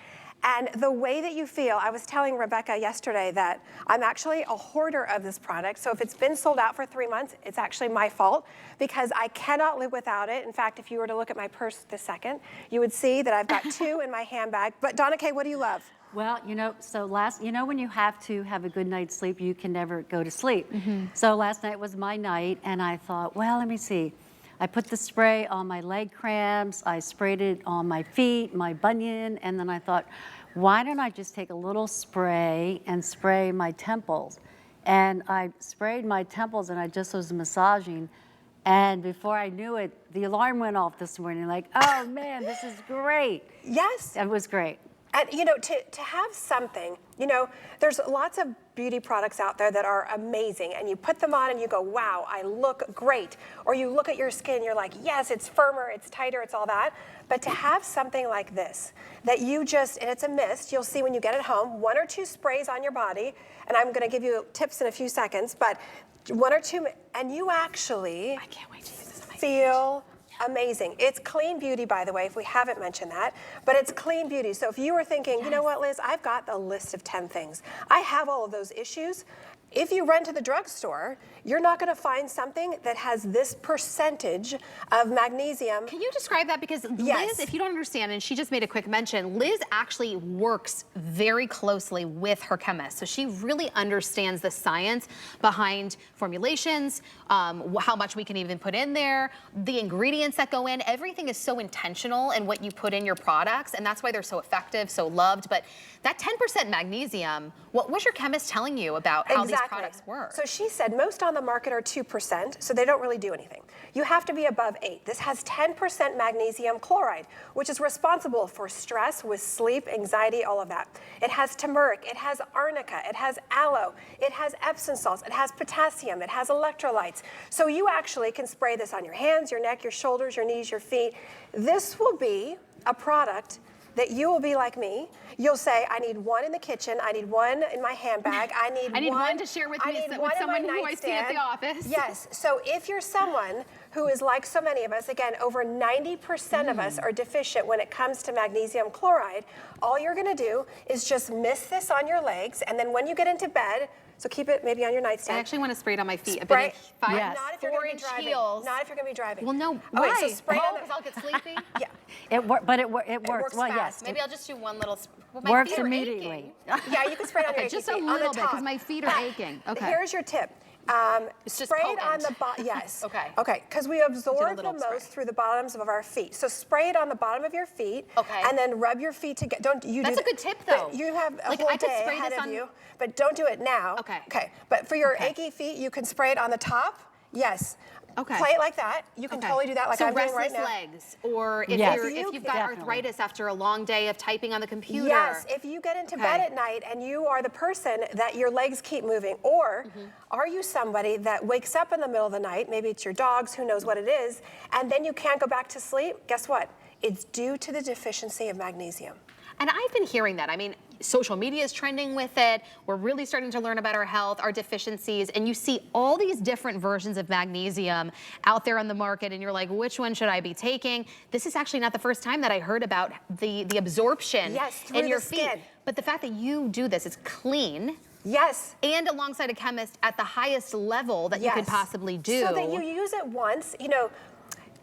Speaker 3: And the way that you feel, I was telling Rebecca yesterday that I'm actually a hoarder of this product. So if it's been sold out for 3 months, it's actually my fault because I cannot live without it. In fact, if you were to look at my purse this second, you would see that I've got 2 in my handbag. But Donna Kay, what do you love?
Speaker 4: Well, when you have to have a good night's sleep, you can never go to sleep. So last night was my night, and I thought, well, let me see. I put the spray on my leg cramps, I sprayed it on my feet, my bunion, and then I thought, why don't I just take a little spray and spray my temples? And I sprayed my temples and I just was massaging, And before I knew it, the alarm went off this morning, like, oh man, this is great.
Speaker 3: Yes.
Speaker 4: It was great.
Speaker 3: And you know, to have something, you know, there's lots of beauty products out there that are amazing, and you put them on and you go, wow, I look great. Or you look at your skin, you're like, yes, it's firmer, it's tighter, it's all that. But to have something like this, that you just, and it's a mist, you'll see when you get it home, 1 or 2 sprays on your body, and I'm gonna give you tips in a few seconds, but 1 or 2, and you actually
Speaker 2: I can't wait to use this on my
Speaker 3: feel amazing. It's clean beauty, by the way, if we haven't mentioned that, but it's clean beauty. So if you were thinking, you know what, Liz, I've got the list of 10 things. I have all of those issues. If you run to the drugstore, you're not going to find something that has this percentage of magnesium.
Speaker 2: Can you describe that? Because Liz, if you don't understand, and she just made a quick mention, Liz actually works very closely with her chemist. So she really understands the science behind formulations, how much we can even put in there, the ingredients that go in. Everything is so intentional in what you put in your products, and that's why they're so effective, so loved. But that 10% magnesium, what was your chemist telling you about how these products work?
Speaker 3: So she said most on the market are 2%, so they don't really do anything. You have to be above 8. This has 10% magnesium chloride, which is responsible for stress with sleep, anxiety, all of that. It has turmeric, it has arnica, it has aloe, it has Epsom salts, it has potassium, it has electrolytes. So you actually can spray this on your hands, your neck, your shoulders, your knees, your feet. This will be a product that you will be like me. You'll say, I need 1 in the kitchen, I need 1 in my handbag, I need
Speaker 2: one to share with me with someone who I see at the office.
Speaker 3: Yes, so if you're someone who is like so many of us, again, over 90% of us are deficient when it comes to magnesium chloride, all you're gonna do is just mist this on your legs, and then when you get into bed, so keep it maybe on your nightstand.
Speaker 2: I actually want to spray it on my feet.
Speaker 3: Spray,
Speaker 2: I've been
Speaker 3: not if you're going to be driving.
Speaker 2: Heels.
Speaker 3: Not if you're going to be driving.
Speaker 2: Well, no,
Speaker 3: Okay,
Speaker 2: why?
Speaker 3: so spray it on
Speaker 2: because I'll get sleepy?
Speaker 3: Yeah.
Speaker 4: It works. Well,
Speaker 3: fast.
Speaker 4: yes.
Speaker 2: Maybe I'll just do one little, my
Speaker 4: Works
Speaker 2: feet are
Speaker 4: immediately.
Speaker 3: Yeah, you can spray it on your
Speaker 2: just
Speaker 3: feet,
Speaker 2: a
Speaker 3: on the
Speaker 2: little bit,
Speaker 3: top.
Speaker 2: because my feet are aching. Okay.
Speaker 3: Here's your tip.
Speaker 2: It's just
Speaker 3: spray it on
Speaker 2: potent.
Speaker 3: the bottom, yes.
Speaker 2: Okay.
Speaker 3: Okay, because we absorb the
Speaker 2: little
Speaker 3: most
Speaker 2: spray.
Speaker 3: through the bottoms of our feet. So spray it on the bottom of your feet.
Speaker 2: Okay.
Speaker 3: And then rub your feet together. Don't you?
Speaker 2: That's
Speaker 3: do
Speaker 2: a good tip, though.
Speaker 3: But you have a
Speaker 2: Like,
Speaker 3: whole
Speaker 2: I could
Speaker 3: day
Speaker 2: spray
Speaker 3: ahead
Speaker 2: this
Speaker 3: of
Speaker 2: on-
Speaker 3: you, but don't do it now.
Speaker 2: Okay.
Speaker 3: Okay. But for your
Speaker 2: Okay.
Speaker 3: achy feet, you can spray it on the top. Yes.
Speaker 2: Okay.
Speaker 3: Play it like that. You can totally do that like
Speaker 2: so
Speaker 3: I'm doing right
Speaker 2: restless
Speaker 3: now.
Speaker 2: legs, or if,
Speaker 4: Yes.
Speaker 2: if you've got
Speaker 4: Definitely.
Speaker 2: arthritis after a long day of typing on the computer.
Speaker 3: Yes, if you get into bed at night and you are the person that your legs keep moving, or are you somebody that wakes up in the middle of the night, maybe it's your dogs, who knows what it is, and then you can't go back to sleep, guess what? It's due to the deficiency of magnesium.
Speaker 2: And I've been hearing that. I mean, social media is trending with it. We're really starting to learn about our health, our deficiencies, and you see all these different versions of magnesium out there on the market, and you're like, which one should I be taking? This is actually not the first time that I heard about the absorption
Speaker 3: through
Speaker 2: in your
Speaker 3: the
Speaker 2: feet.
Speaker 3: skin.
Speaker 2: But the fact that you do this, it's clean.
Speaker 3: Yes.
Speaker 2: And alongside a chemist at the highest level that you could possibly do.
Speaker 3: So that you use it once, you know,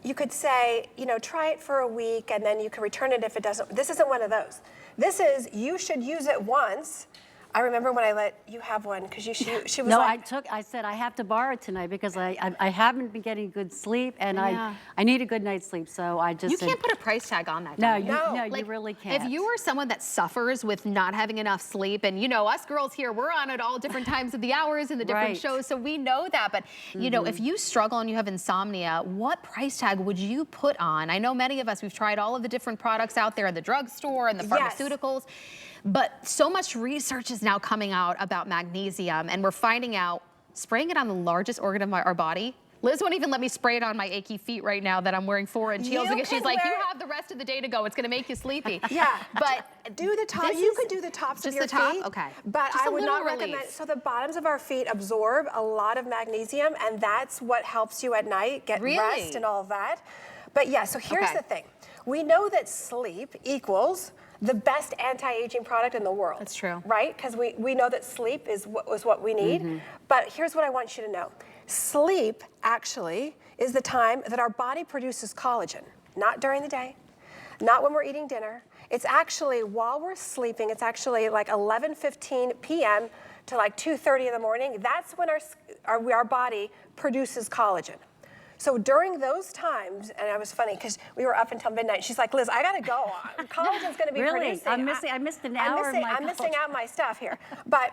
Speaker 3: you could say, you know, try it for a week and then you can return it if it doesn't. This isn't one of those. This is, you should use it once. I remember when I let you have one because she was
Speaker 4: No,
Speaker 3: like.
Speaker 4: I said I have to borrow it tonight because I haven't been getting good sleep and
Speaker 2: Yeah.
Speaker 4: I need a good night's sleep. So I just
Speaker 2: You
Speaker 4: said,
Speaker 2: can't put a price tag on that.
Speaker 4: No,
Speaker 2: can
Speaker 4: you
Speaker 2: Like,
Speaker 4: really can't.
Speaker 2: If you are someone that suffers with not having enough sleep, and you know, us girls here, we're on it all different times of the hours and the different
Speaker 4: Right.
Speaker 2: shows, so we know that. But you know, if you struggle and you have insomnia, what price tag would you put on? I know many of us, we've tried all of the different products out there in the drugstore and the pharmaceuticals, but so much research is now coming out about magnesium, and we're finding out spraying it on the largest organ of our body. Liz won't even let me spray it on my achy feet right now that I'm wearing 4-inch heels because she's like, you have the rest of the day to go. It's going to make you sleepy.
Speaker 3: Yeah,
Speaker 2: but
Speaker 3: do the top. You can do the tops of your feet.
Speaker 2: Okay.
Speaker 3: But
Speaker 2: Just
Speaker 3: I
Speaker 2: a
Speaker 3: would not
Speaker 2: little
Speaker 3: recommend.
Speaker 2: relief.
Speaker 3: So the bottoms of our feet absorb a lot of magnesium, and that's what helps you at night get rest and all of that. But yeah, so here's the thing. We know that sleep equals the best anti-aging product in the world.
Speaker 2: That's true.
Speaker 3: Right? Because we know that sleep is what we need. But here's what I want you to know. Sleep actually is the time that our body produces collagen, not during the day, not when we're eating dinner. It's actually while we're sleeping, it's actually like 11:15 p.m. to like 2:30 in the morning. That's when our body produces collagen. So during those times, and it was funny because we were up until midnight. She's like, Liz, I gotta go. Collagen's gonna be producing.
Speaker 4: I missed an hour of my
Speaker 3: I'm missing out my stuff here. But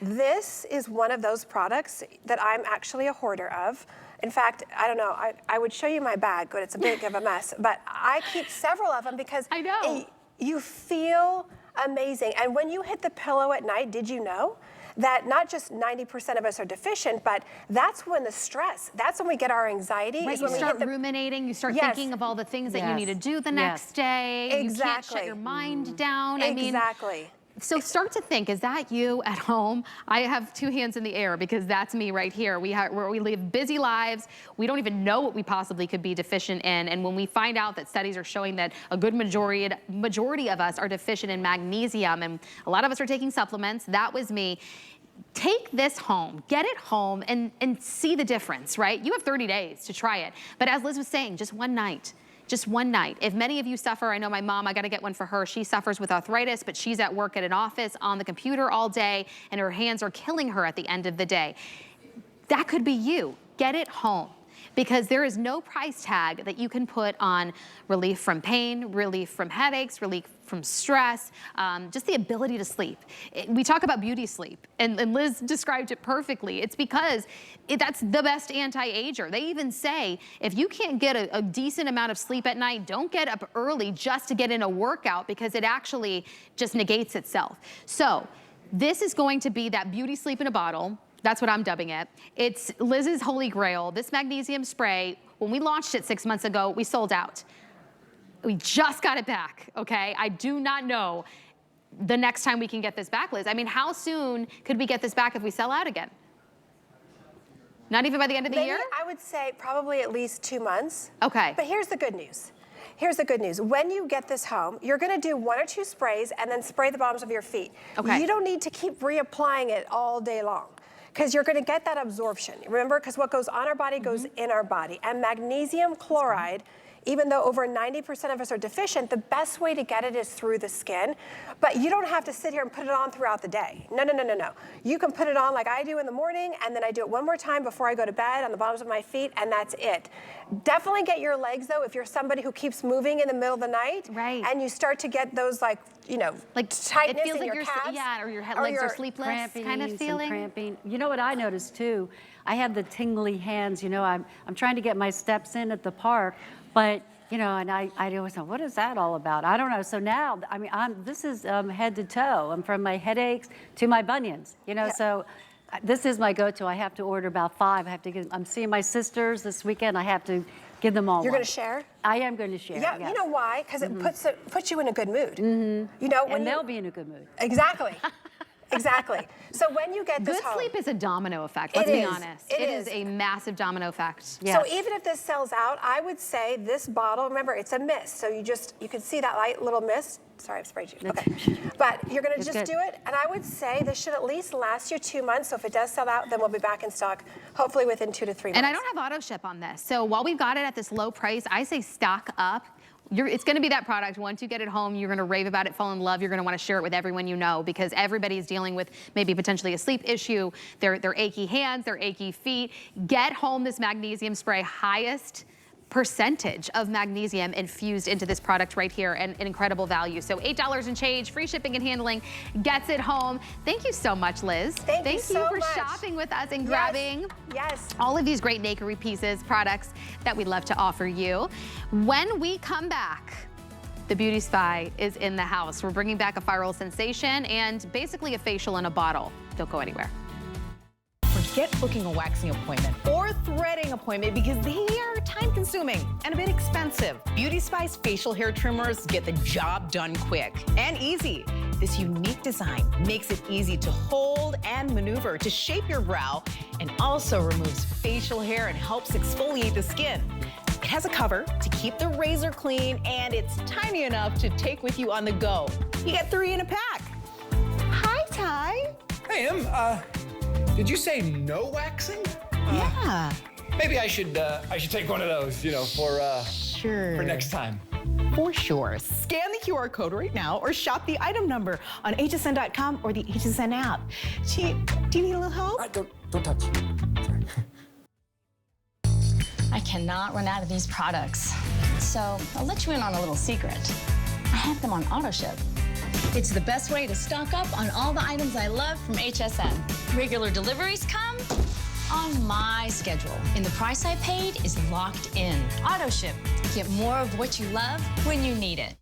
Speaker 3: this is one of those products that I'm actually a hoarder of. In fact, I don't know, I would show you my bag, but it's a bit of a mess. But I keep several of them because
Speaker 2: I know.
Speaker 3: You feel amazing. And when you hit the pillow at night, did you know that not just 90% of us are deficient, but that's when the stress, that's when we get our anxiety.
Speaker 2: Right,
Speaker 3: is
Speaker 2: you
Speaker 3: when
Speaker 2: start
Speaker 3: we hit
Speaker 2: ruminating, you start thinking of all the things that you need to do the next day. You can't shut your mind down.
Speaker 3: Exactly.
Speaker 2: So start to think, is that you at home? I have two hands in the air because that's me right here. We live busy lives. We don't even know what we possibly could be deficient in. And when we find out that studies are showing that a good majority of us are deficient in magnesium, and a lot of us are taking supplements, that was me. Take this home, get it home, and see the difference, right? You have 30 days to try it. But as Liz was saying, just one night. Just one night. If many of you suffer, I know my mom, I gotta get one for her. She suffers with arthritis, but she's at work at an office on the computer all day, and her hands are killing her at the end of the day. That could be you. Get it home. Because there is no price tag that you can put on relief from pain, relief from headaches, relief from stress, just the ability to sleep. We talk about beauty sleep, and Liz described it perfectly. It's because that's the best anti-ager. They even say, if you can't get a decent amount of sleep at night, don't get up early just to get in a workout, because it actually just negates itself. So this is going to be that beauty sleep in a bottle. That's what I'm dubbing it. It's Liz's holy grail. This magnesium spray, when we launched it 6 months ago, we sold out. We just got it back, okay? I do not know the next time we can get this back, Liz. I mean, how soon could we get this back if we sell out again? Not even by the end of the year?
Speaker 3: I would say probably at least 2 months.
Speaker 2: Okay.
Speaker 3: But here's the good news. Here's the good news. When you get this home, you're gonna do 1 or 2 sprays and then spray the bottoms of your feet.
Speaker 2: Okay.
Speaker 3: You don't need to keep reapplying it all day long, because you're gonna get that absorption. Remember, because what goes on our body goes in our body. And magnesium chloride, even though over 90% of us are deficient, the best way to get it is through the skin. But you don't have to sit here and put it on throughout the day. No, no, no, no, no. You can put it on like I do in the morning, and then I do it one more time before I go to bed on the bottoms of my feet, and that's it. Definitely get your legs, though, if you're somebody who keeps moving in the middle of the night.
Speaker 2: Right.
Speaker 3: And you start to get those, like, you know, tightness
Speaker 2: it feels
Speaker 3: in
Speaker 2: like
Speaker 3: your calves.
Speaker 2: Yeah, or your legs are sleepless kind of feeling.
Speaker 4: Cramping. You know what I noticed too? I have the tingly hands. You know, I'm trying to get my steps in at the park, but you know, and I always thought, what is that all about? I don't know. So now, I mean, this is head to toe. I'm from my headaches to my bunions. You know, so this is my go-to. I have to order about 5. I have to get. I'm seeing my sisters this weekend. I have to give them all.
Speaker 3: You're
Speaker 4: one.
Speaker 3: going to share?
Speaker 4: I am going to share.
Speaker 3: Yeah,
Speaker 4: yes.
Speaker 3: you know why? Because it puts you in a good mood. You know, when
Speaker 4: And they'll be in a good mood.
Speaker 3: Exactly. Exactly. So when you get this
Speaker 2: Good
Speaker 3: home,
Speaker 2: sleep is a domino effect, let's be honest. It is a massive domino effect.
Speaker 4: Yes.
Speaker 3: So even if this sells out, I would say this bottle, remember, it's a mist. So you can see that light little mist. Sorry, I've sprayed you. Okay. But you're going to just do it. And I would say this should at least last you 2 months. So if it does sell out, then we'll be back in stock, hopefully within 2 to 3 months.
Speaker 2: And I don't have auto ship on this. So while we've got it at this low price, I say stock up. It's gonna be that product. Once you get it home, you're gonna rave about it, fall in love. You're gonna wanna share it with everyone you know, because everybody's dealing with maybe potentially a sleep issue, their achy hands, their achy feet. Get home this magnesium spray, highest percentage of magnesium infused into this product right here, and an incredible value. So $8 and change, free shipping and handling, gets it home. Thank you so much, Liz.
Speaker 3: Thank you so
Speaker 2: for
Speaker 3: much.
Speaker 2: shopping with us and grabbing
Speaker 3: yes.
Speaker 2: all of these great Nakery pieces, products that we'd love to offer you. When we come back, the Beauty Spy is in the house. We're bringing back a viral sensation and basically a facial in a bottle. Don't go anywhere.
Speaker 5: Forget booking a waxing appointment or threading appointment, because they are time-consuming and a bit expensive. Beauty Spy's facial hair trimmers get the job done quick and easy. This unique design makes it easy to hold and maneuver to shape your brow, and also removes facial hair and helps exfoliate the skin. It has a cover to keep the razor clean, and it's tiny enough to take with you on the go. You get 3 in a pack. Hi, Ty.
Speaker 6: Hey, did you say no waxing?
Speaker 5: Yeah.
Speaker 6: Maybe I should take one of those, you know, for next time.
Speaker 5: For sure. Scan the QR code right now or shop the item number on hsn.com or the HSN app. Do you need a little help?
Speaker 6: Don't touch. Sorry.
Speaker 7: I cannot run out of these products. So I'll let you in on a little secret. I have them on auto ship. It's the best way to stock up on all the items I love from HSN. Regular deliveries come, on my schedule. And the price I paid is locked in. Auto ship. Get more of what you love when you need it.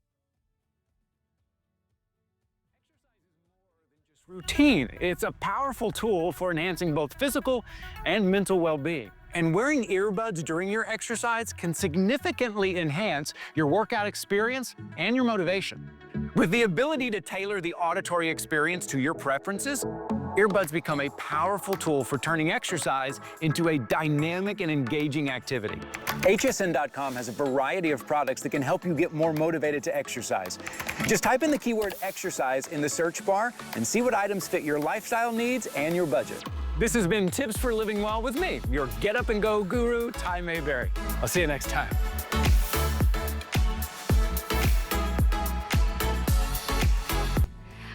Speaker 8: Routine. It's a powerful tool for enhancing both physical and mental well-being. And wearing earbuds during your exercise can significantly enhance your workout experience and your motivation. With the ability to tailor the auditory experience to your preferences, earbuds become a powerful tool for turning exercise into a dynamic and engaging activity. HSN.com has a variety of products that can help you get more motivated to exercise. Just type in the keyword exercise in the search bar and see what items fit your lifestyle needs and your budget. This has been Tips for Living Well with me, your Get Up and Go guru, Ty Mayberry. I'll see you next time.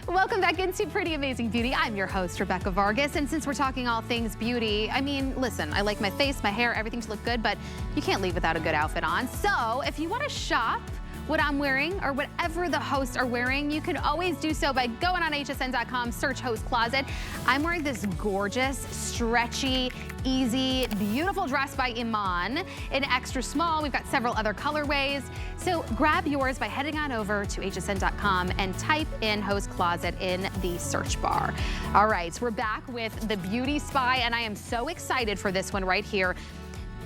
Speaker 2: Welcome back into Pretty Amazing Beauty. I'm your host, Rebecca Vargas, and since we're talking all things beauty, I mean, listen, I like my face, my hair, everything to look good, but you can't leave without a good outfit on. So if you want to shop what I'm wearing or whatever the hosts are wearing, you can always do so by going on hsn.com, search host closet. I'm wearing this gorgeous, stretchy, easy, beautiful dress by Iman in extra small. We've got several other colorways. So grab yours by heading on over to hsn.com and type in host closet in the search bar. All right, we're back with the Beauty Spy, and I am so excited for this one right here.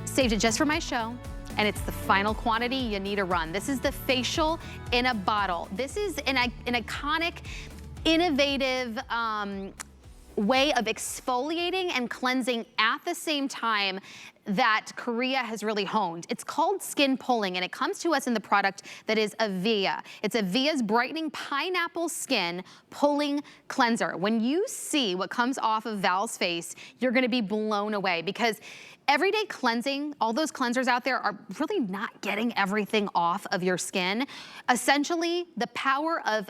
Speaker 2: Saved it just for my show. And it's the final quantity you need to run. This is the facial in a bottle. This is an iconic, innovative way of exfoliating and cleansing at the same time that Korea has really honed. It's called Skin Pulling, and it comes to us in the product that is Avia. It's Avia's Brightening Pineapple Skin Pulling Cleanser. When you see what comes off of Val's face, you're gonna be blown away, because everyday cleansing, all those cleansers out there are really not getting everything off of your skin. Essentially, the power of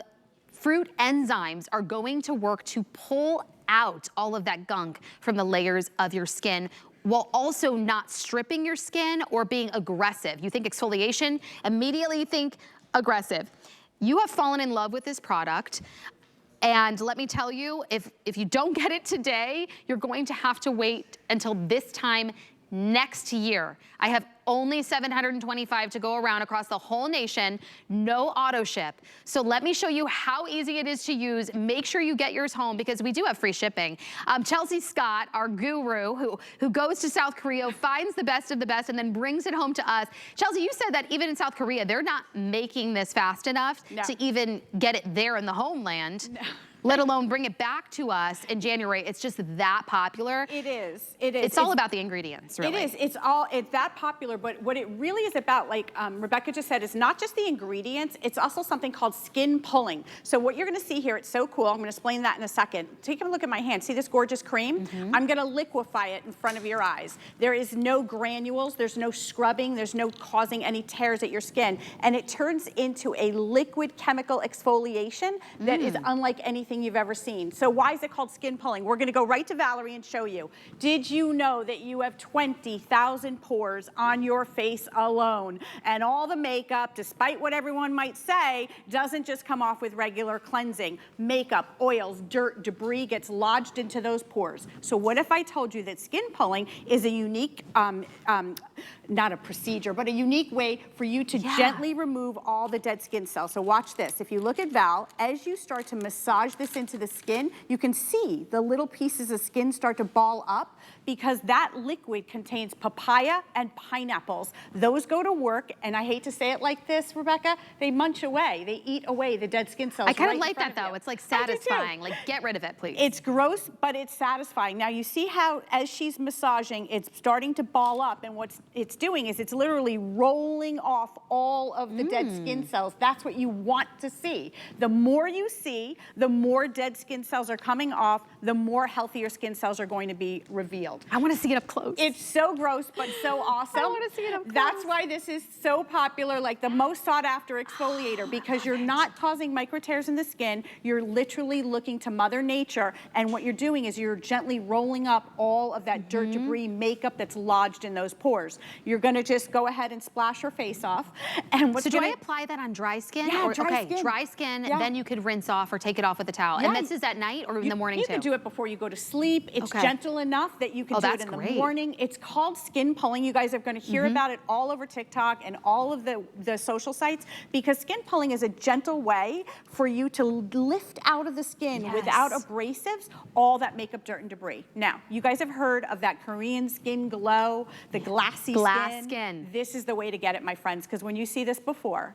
Speaker 2: fruit enzymes are going to work to pull out all of that gunk from the layers of your skin, while also not stripping your skin or being aggressive. You think exfoliation, immediately you think aggressive. You have fallen in love with this product. And let me tell you, if you don't get it today, you're going to have to wait until this time next year. I have only 725 to go around across the whole nation, no auto ship. So let me show you how easy it is to use. Make sure you get yours home, because we do have free shipping. Chelsea Scott, our guru, who goes to South Korea, finds the best of the best and then brings it home to us. Chelsea, you said that even in South Korea, they're not making this fast enough to even get it there in the homeland. No. Let alone bring it back to us in January. It's just that popular.
Speaker 9: It is. It is.
Speaker 2: It's all about the ingredients, really.
Speaker 9: It is. It's that popular, but what it really is about, like Rebecca just said, is not just the ingredients, it's also something called skin pulling. So what you're gonna see here, it's so cool. I'm gonna explain that in a second. Take a look at my hand. See this gorgeous cream? I'm gonna liquefy it in front of your eyes. There is no granules, there's no scrubbing, there's no causing any tears at your skin. And it turns into a liquid chemical exfoliation that is unlike anything you've ever seen. So why is it called skin pulling? We're gonna go right to Valerie and show you. Did you know that you have 20,000 pores on your face alone? And all the makeup, despite what everyone might say, doesn't just come off with regular cleansing. Makeup, oils, dirt, debris gets lodged into those pores. So what if I told you that skin pulling is a unique, not a procedure, but a unique way for you to gently remove all the dead skin cells. So watch this. If you look at Val, as you start to massage this into the skin, you can see the little pieces of skin start to ball up, because that liquid contains papaya and pineapples. Those go to work, and I hate to say it like this, Rebecca, they munch away, they eat away the dead skin cells.
Speaker 2: I kind of like that though. It's like satisfying. Like, get rid of it, please.
Speaker 9: It's gross, but it's satisfying. Now you see how, as she's massaging, it's starting to ball up, and what it's doing is it's literally rolling off all of the dead skin cells. That's what you want to see. The more you see, the more dead skin cells are coming off, the more healthier skin cells are going to be revealed.
Speaker 2: I want to see it up close.
Speaker 9: It's so gross, but so awesome.
Speaker 2: I want to see it up close.
Speaker 9: That's why this is so popular, like the most sought after exfoliator, because you're not causing micro tears in the skin. You're literally looking to Mother Nature, and what you're doing is you're gently rolling up all of that dirt, debris, makeup that's lodged in those pores. You're gonna just go ahead and splash her face off. And what's
Speaker 2: so do I apply that on dry skin?
Speaker 9: Yeah,
Speaker 2: or,
Speaker 9: dry skin.
Speaker 2: Dry skin,
Speaker 9: Yeah.
Speaker 2: then you could rinse off or take it off with a towel.
Speaker 9: Yeah.
Speaker 2: And this is at night or in the morning
Speaker 9: you
Speaker 2: too?
Speaker 9: You can do it before you go to sleep. It's gentle enough that you can do it in the morning. It's called skin pulling. You guys are going to hear about it all over TikTok and all of the social sites, because skin pulling is a gentle way for you to lift out of the skin without abrasives all that makeup, dirt, and debris. Now, you guys have heard of that Korean skin glow, the glassy skin. This is the way to get it, my friends, because when you see this before,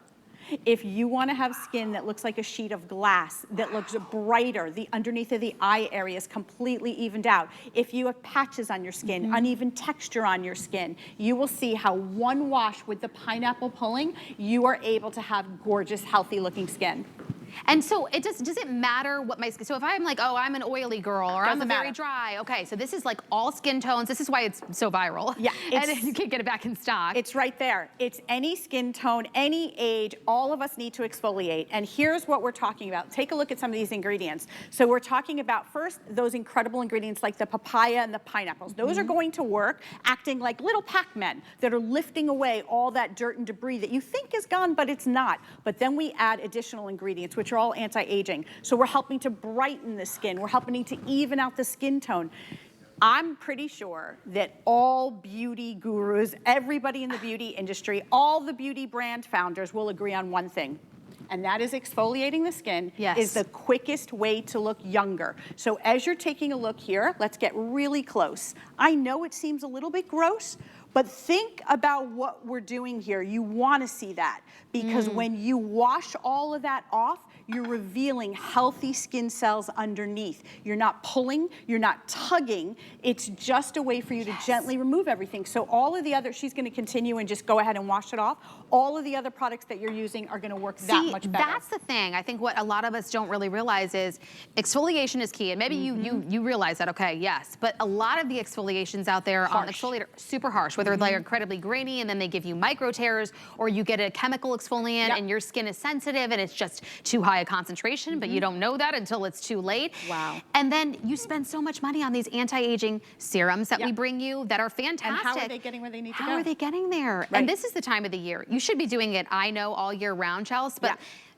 Speaker 9: if you want to have skin that looks like a sheet of glass, that looks brighter, the underneath of the eye area is completely evened out. If you have patches on your skin, uneven texture on your skin, you will see how one wash with the pineapple pulling, you are able to have gorgeous, healthy looking skin.
Speaker 2: And so does it matter what my skin, so if I'm like, oh, I'm an oily girl or I'm very dry, okay, so this is like all skin tones. This is why it's so viral. Yeah. And you can't get it back in stock.
Speaker 9: It's right there. It's any skin tone, any age, all of us need to exfoliate. And here's what we're talking about. Take a look at some of these ingredients. So we're talking about first, those incredible ingredients like the papaya and the pineapples. Those are going to work acting like little Pac-Men that are lifting away all that dirt and debris that you think is gone, but it's not. But then we add additional ingredients, which are all anti-aging. So we're helping to brighten the skin. We're helping to even out the skin tone. I'm pretty sure that all beauty gurus, everybody in the beauty industry, all the beauty brand founders will agree on one thing. And that is exfoliating the skin is the quickest way to look younger. So as you're taking a look here, let's get really close. I know it seems a little bit gross, but think about what we're doing here. You want to see that, because when you wash all of that off, you're revealing healthy skin cells underneath. You're not pulling, you're not tugging. It's just a way for you to gently remove everything. So all of the other, she's going to continue and just go ahead and wash it off. All of the other products that you're using are going to work that much better.
Speaker 2: That's the thing. I think what a lot of us don't really realize is exfoliation is key. And maybe you realize that, okay, yes. But a lot of the exfoliations out there on exfoliator, super harsh, whether they're incredibly grainy and then they give you micro tears, or you get a chemical exfoliant and your skin is sensitive and it's just too high a concentration, but you don't know that until it's too late. Wow. And then you spend so much money on these anti-aging serums that we bring you that are fantastic.
Speaker 9: And how are they getting where they need to go?
Speaker 2: How are they getting there? And this is the time of the year. You should be doing it, I know, all year round, Chelsea, but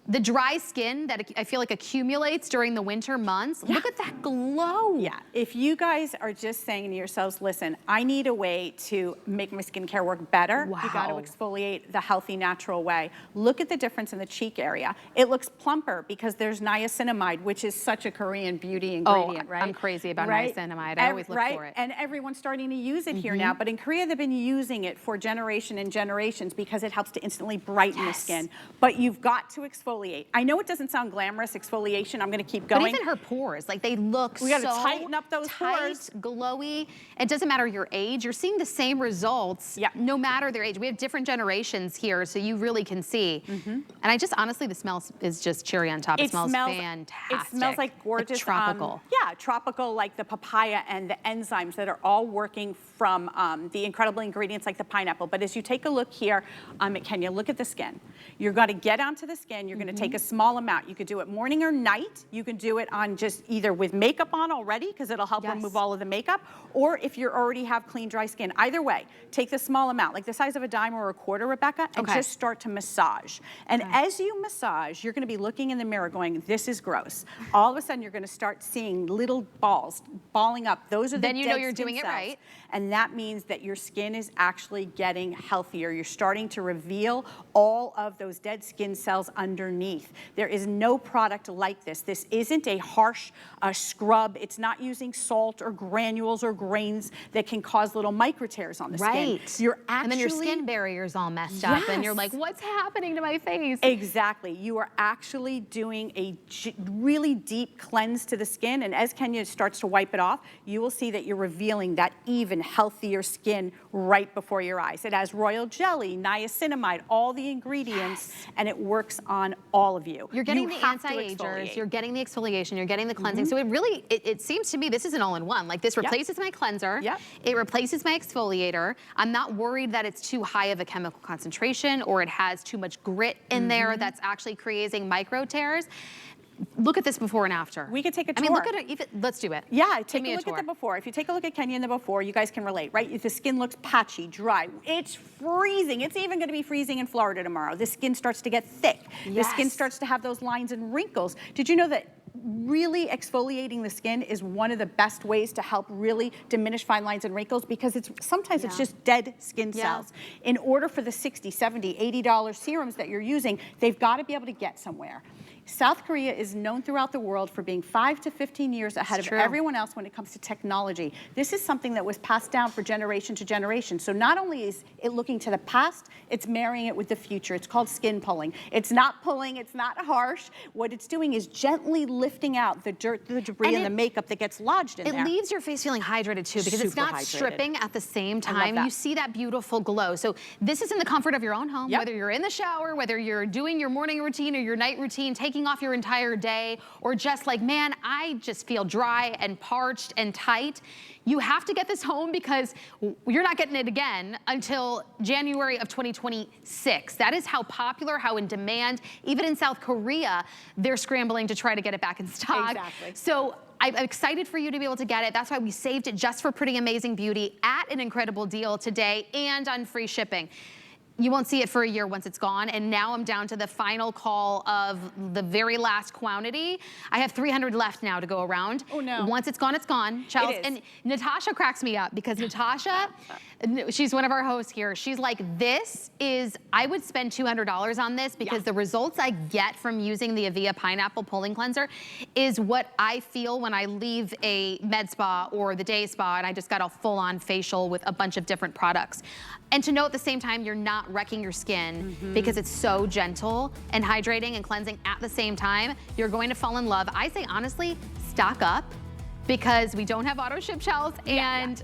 Speaker 2: the dry skin that I feel like accumulates during the winter months, look at that glow.
Speaker 9: Yeah, if you guys are just saying to yourselves, listen, I need a way to make my skincare work better, you got to exfoliate the healthy, natural way. Look at the difference in the cheek area. It looks plumper because there's niacinamide, which is such a Korean beauty ingredient, right?
Speaker 2: I'm crazy about niacinamide. I always look for it.
Speaker 9: And everyone's starting to use it here now, but in Korea, they've been using it for generation and generations because it helps to instantly brighten the skin. But you've got to exfoliate. I know it doesn't sound glamorous, exfoliation. I'm going to keep going.
Speaker 2: But even her pores, like they look
Speaker 9: we got to tighten up those pores.
Speaker 2: Glowy. It doesn't matter your age. You're seeing the same results no matter their age. We have different generations here, so you really can see. And I just, honestly, the smell is just cherry on top. It smells fantastic.
Speaker 9: It smells like gorgeous.
Speaker 2: Like tropical.
Speaker 9: Yeah, tropical, like the papaya and the enzymes that are all working from the incredible ingredients like the pineapple. But as you take a look here, Kenya, look at the skin. You're going to get onto the skin. You're going to take a small amount. You could do it morning or night. You can do it on just either with makeup on already, because it'll help remove all of the makeup, or if you already have clean, dry skin. Either way, take the small amount, like the size of a dime or a quarter, Rebecca, and just start to massage. And as you massage, you're going to be looking in the mirror going, this is gross. All of a sudden, you're going to start seeing little balls balling up. Those are the
Speaker 2: then you know you're doing it right.
Speaker 9: And that means that your skin is actually getting healthier. You're starting to reveal all of those dead skin cells underneath. There is no product like this. This isn't a harsh scrub. It's not using salt or granules or grains that can cause little micro tears on the skin. You're actually,
Speaker 2: and then your skin barrier's all messed up and you're like, what's happening to my face?
Speaker 9: Exactly. You are actually doing a really deep cleanse to the skin, and as Kenya starts to wipe it off, you will see that you're revealing that even healthier skin right before your eyes. It has royal jelly, niacinamide, all the ingredients, and it works on all of you.
Speaker 2: You're getting the anti-agers, you're getting the exfoliation, you're getting the cleansing. So it really, it seems to me this is an all-in-one. Like this replaces my cleanser, it replaces my exfoliator. I'm not worried that it's too high of a chemical concentration or it has too much grit in there that's actually creating micro tears. Look at this before and after.
Speaker 9: We could take a tour.
Speaker 2: I mean, look at it. Let's do it.
Speaker 9: Yeah, take a look at the before. If you take a look at Kenya in the before, you guys can relate, right? If the skin looks patchy, dry, it's freezing. It's even going to be freezing in Florida tomorrow. The skin starts to get thick. The skin starts to have those lines and wrinkles. Did you know that really exfoliating the skin is one of the best ways to help really diminish fine lines and wrinkles, because sometimes it's just dead skin cells. In order for the $60, $70, $80 serums that you're using, they've got to be able to get somewhere. South Korea is known throughout the world for being 5 to 15 years ahead of everyone else when it comes to technology. This is something that was passed down for generation to generation. So not only is it looking to the past, it's marrying it with the future. It's called skin pulling. It's not pulling, it's not harsh. What it's doing is gently lifting out the dirt, the debris, and the makeup that gets lodged in there.
Speaker 2: It leaves your face feeling hydrated too, because it's not stripping at the same time. You see that beautiful glow. So this is in the comfort of your own home, whether you're in the shower, whether you're doing your morning routine or your night routine, taking off your entire day, or just like, man, I just feel dry and parched and tight. You have to get this home, because you're not getting it again until January of 2026. That is how popular, how in demand. Even in South Korea, they're scrambling to try to get it back in stock.
Speaker 9: Exactly.
Speaker 2: So I'm excited for you to be able to get it. That's why we saved it just for Pretty Amazing Beauty at an incredible deal today and on free shipping. You won't see it for a year once it's gone. And now I'm down to the final call of the very last quantity. I have 300 left now to go around.
Speaker 9: Oh no.
Speaker 2: Once it's gone, Charles. And Natasha cracks me up, because Natasha, she's one of our hosts here. She's like, I would spend $200 on this, because the results I get from using the Avia Pineapple Pulling Cleanser is what I feel when I leave a med spa or the day spa and I just got a full-on facial with a bunch of different products. And to know at the same time you're not wrecking your skin, because it's so gentle and hydrating and cleansing at the same time, you're going to fall in love. I say, honestly, stock up, because we don't have auto ship shelves, and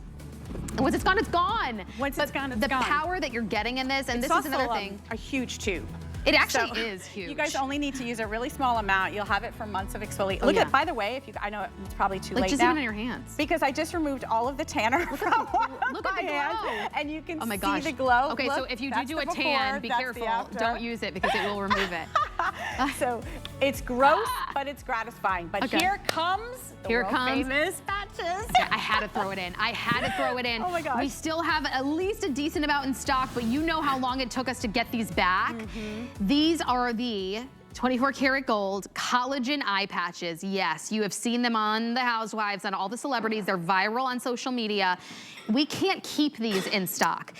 Speaker 2: once it's gone, it's gone.
Speaker 9: Once it's gone, it's gone.
Speaker 2: The power that you're getting in this, and this is another thing.
Speaker 9: A huge tube.
Speaker 2: It actually is huge.
Speaker 9: You guys only need to use a really small amount. You'll have it for months of exfoliation. Look at, by the way, I know it's probably too late
Speaker 2: just
Speaker 9: now.
Speaker 2: even on your hands.
Speaker 9: Because I just removed all of the tanner from my hands, and you can see the glow.
Speaker 2: Okay, so if you do a tan, be careful. Don't use it, because it will remove it.
Speaker 9: So it's gross, but it's gratifying. But here comes the famous patches.
Speaker 2: Okay, I had to throw it in. Oh my gosh. We still have at least a decent amount in stock, but you know how long it took us to get these back. These are the 24 karat gold collagen eye patches. Yes, you have seen them on the Housewives, on all the celebrities. They're viral on social media. We can't keep these in stock.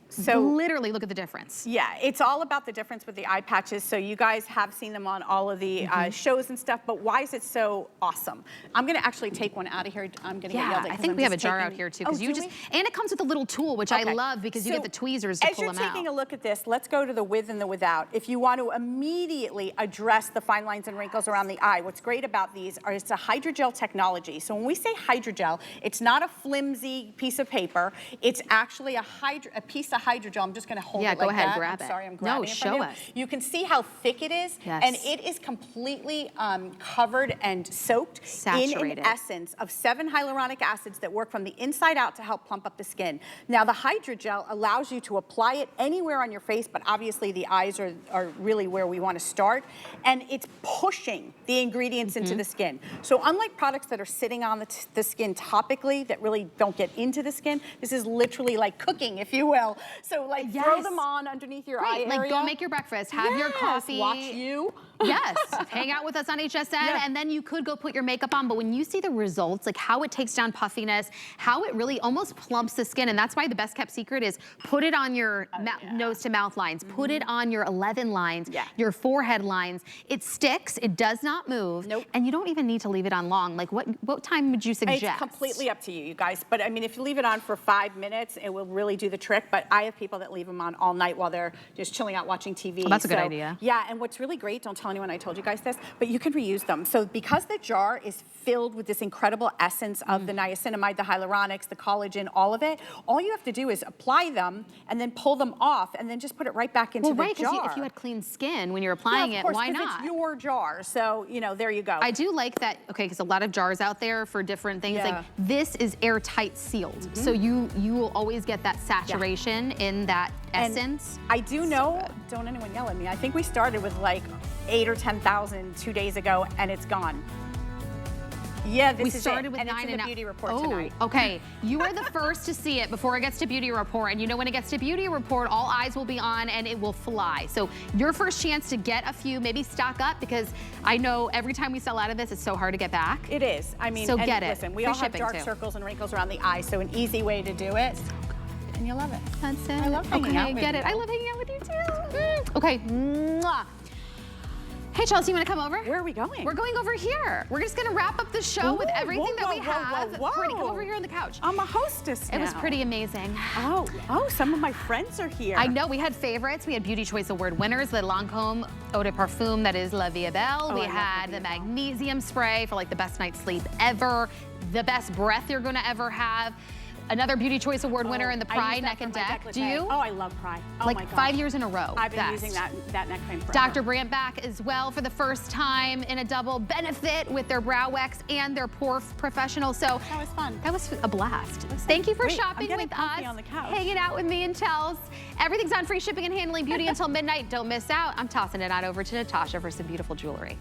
Speaker 2: So literally, look at the difference.
Speaker 9: Yeah, it's all about the difference with the eye patches. So you guys have seen them on all of the shows and stuff, but why is it so awesome? I'm gonna actually take one out of here. I'm gonna get yelled at.
Speaker 2: I think we have a jar out here too, because and it comes with a little tool, which I love, because you get the tweezers to pull them out.
Speaker 9: As you're taking a look at this, let's go to the with and the without. If you want to immediately address the fine lines and wrinkles around the eye, what's great about these are it's a hydrogel technology. So when we say hydrogel, it's not a flimsy piece of paper. It's actually a piece of hydrogel. I'm just going to hold it like that.
Speaker 2: Yeah, go ahead, grab it.
Speaker 9: Sorry, I'm grabbing it.
Speaker 2: No, show us.
Speaker 9: You can see how thick it is, and it is completely covered and soaked in an essence of 7 hyaluronic acids that work from the inside out to help plump up the skin. Now, the hydrogel allows you to apply it anywhere on your face, but obviously the eyes are really where we want to start, and it's pushing the ingredients into the skin. So unlike products that are sitting on the skin topically that really don't get into the skin, this is literally like cooking, if you will. So like throw them on underneath your eye area.
Speaker 2: Like go make your breakfast, have your coffee.
Speaker 9: Watch you.
Speaker 2: Yes, hang out with us on HSN, and then you could go put your makeup on, but when you see the results, like how it takes down puffiness, how it really almost plumps the skin, and that's why the best kept secret is put it on your nose to mouth lines, put it on your 11 lines, your forehead lines. It sticks, it does not move, and you don't even need to leave it on long. Like what time would you suggest?
Speaker 9: It's completely up to you guys, but I mean, if you leave it on for 5 minutes, it will really do the trick, but I have people that leave them on all night while they're just chilling out watching TV.
Speaker 2: Oh, that's a good idea.
Speaker 9: Yeah, and what's really great, don't tell anyone I told you guys this, but you can reuse them. So because the jar is filled with this incredible essence of the niacinamide, the hyaluronics, the collagen, all of it, all you have to do is apply them and then pull them off and then just put it right back into the jar.
Speaker 2: Because if you had clean skin when you're applying it, why not?
Speaker 9: It's your jar, so you know, there you go.
Speaker 2: I do like that, because a lot of jars out there for different things, like this is airtight sealed, so you will always get that saturation in that essence.
Speaker 9: And I do know, don't anyone yell at me, I think we started with like 8 or 10,000 2 days ago, and it's gone. Yeah, this
Speaker 2: we
Speaker 9: is
Speaker 2: started
Speaker 9: it.
Speaker 2: with
Speaker 9: And
Speaker 2: 9
Speaker 9: it's in the
Speaker 2: now-
Speaker 9: beauty report
Speaker 2: oh,
Speaker 9: tonight.
Speaker 2: Okay, you are the first to see it before it gets to beauty report, and you know when it gets to beauty report, all eyes will be on and it will fly. So your first chance to get a few, maybe stock up, because I know every time we sell out of this, it's so hard to get back.
Speaker 9: It is. I mean,
Speaker 2: so
Speaker 9: and
Speaker 2: get it.
Speaker 9: Listen, we
Speaker 2: Free
Speaker 9: all have
Speaker 2: shipping,
Speaker 9: dark
Speaker 2: too.
Speaker 9: circles and wrinkles around the eyes, so an easy way to do it. And you love it.
Speaker 2: That's it.
Speaker 9: I love hanging out with
Speaker 2: get
Speaker 9: you.
Speaker 2: it. I love hanging out with you too. Okay. Mwah. Hey, Chelsea, you want to come over?
Speaker 9: Where are we going?
Speaker 2: We're going over here. We're just going to wrap up the show with everything that we have.
Speaker 9: Whoa.
Speaker 2: Pretty, come over here on the couch.
Speaker 9: I'm a hostess now.
Speaker 2: It was pretty amazing.
Speaker 9: Oh, some of my friends are here.
Speaker 2: I know, we had favorites. We had Beauty Choice Award winners, the Lancôme Eau de Parfum, that is La Vie est Belle. We had the magnesium spray for like the best night's sleep ever, the best breath you're gonna ever have. Another Beauty Choice Award winner in the Pride Neck and Deck. Do you?
Speaker 9: Oh, I love Pride. Oh
Speaker 2: like
Speaker 9: my gosh.
Speaker 2: 5 years in a row.
Speaker 9: I've been
Speaker 2: Best.
Speaker 9: using that neck cream forever.
Speaker 2: Dr. Brandt back as well for the first time in a double benefit with their Brow Wax and their Pore Professional. So
Speaker 9: that was fun.
Speaker 2: That was a blast. Thank you for
Speaker 9: Great.
Speaker 2: shopping
Speaker 9: I'm
Speaker 2: with
Speaker 9: getting
Speaker 2: us,
Speaker 9: on the couch.
Speaker 2: hanging out with me and Chels. Everything's on free shipping and handling beauty until midnight. Don't miss out. I'm tossing it on over to Natasha for some beautiful jewelry.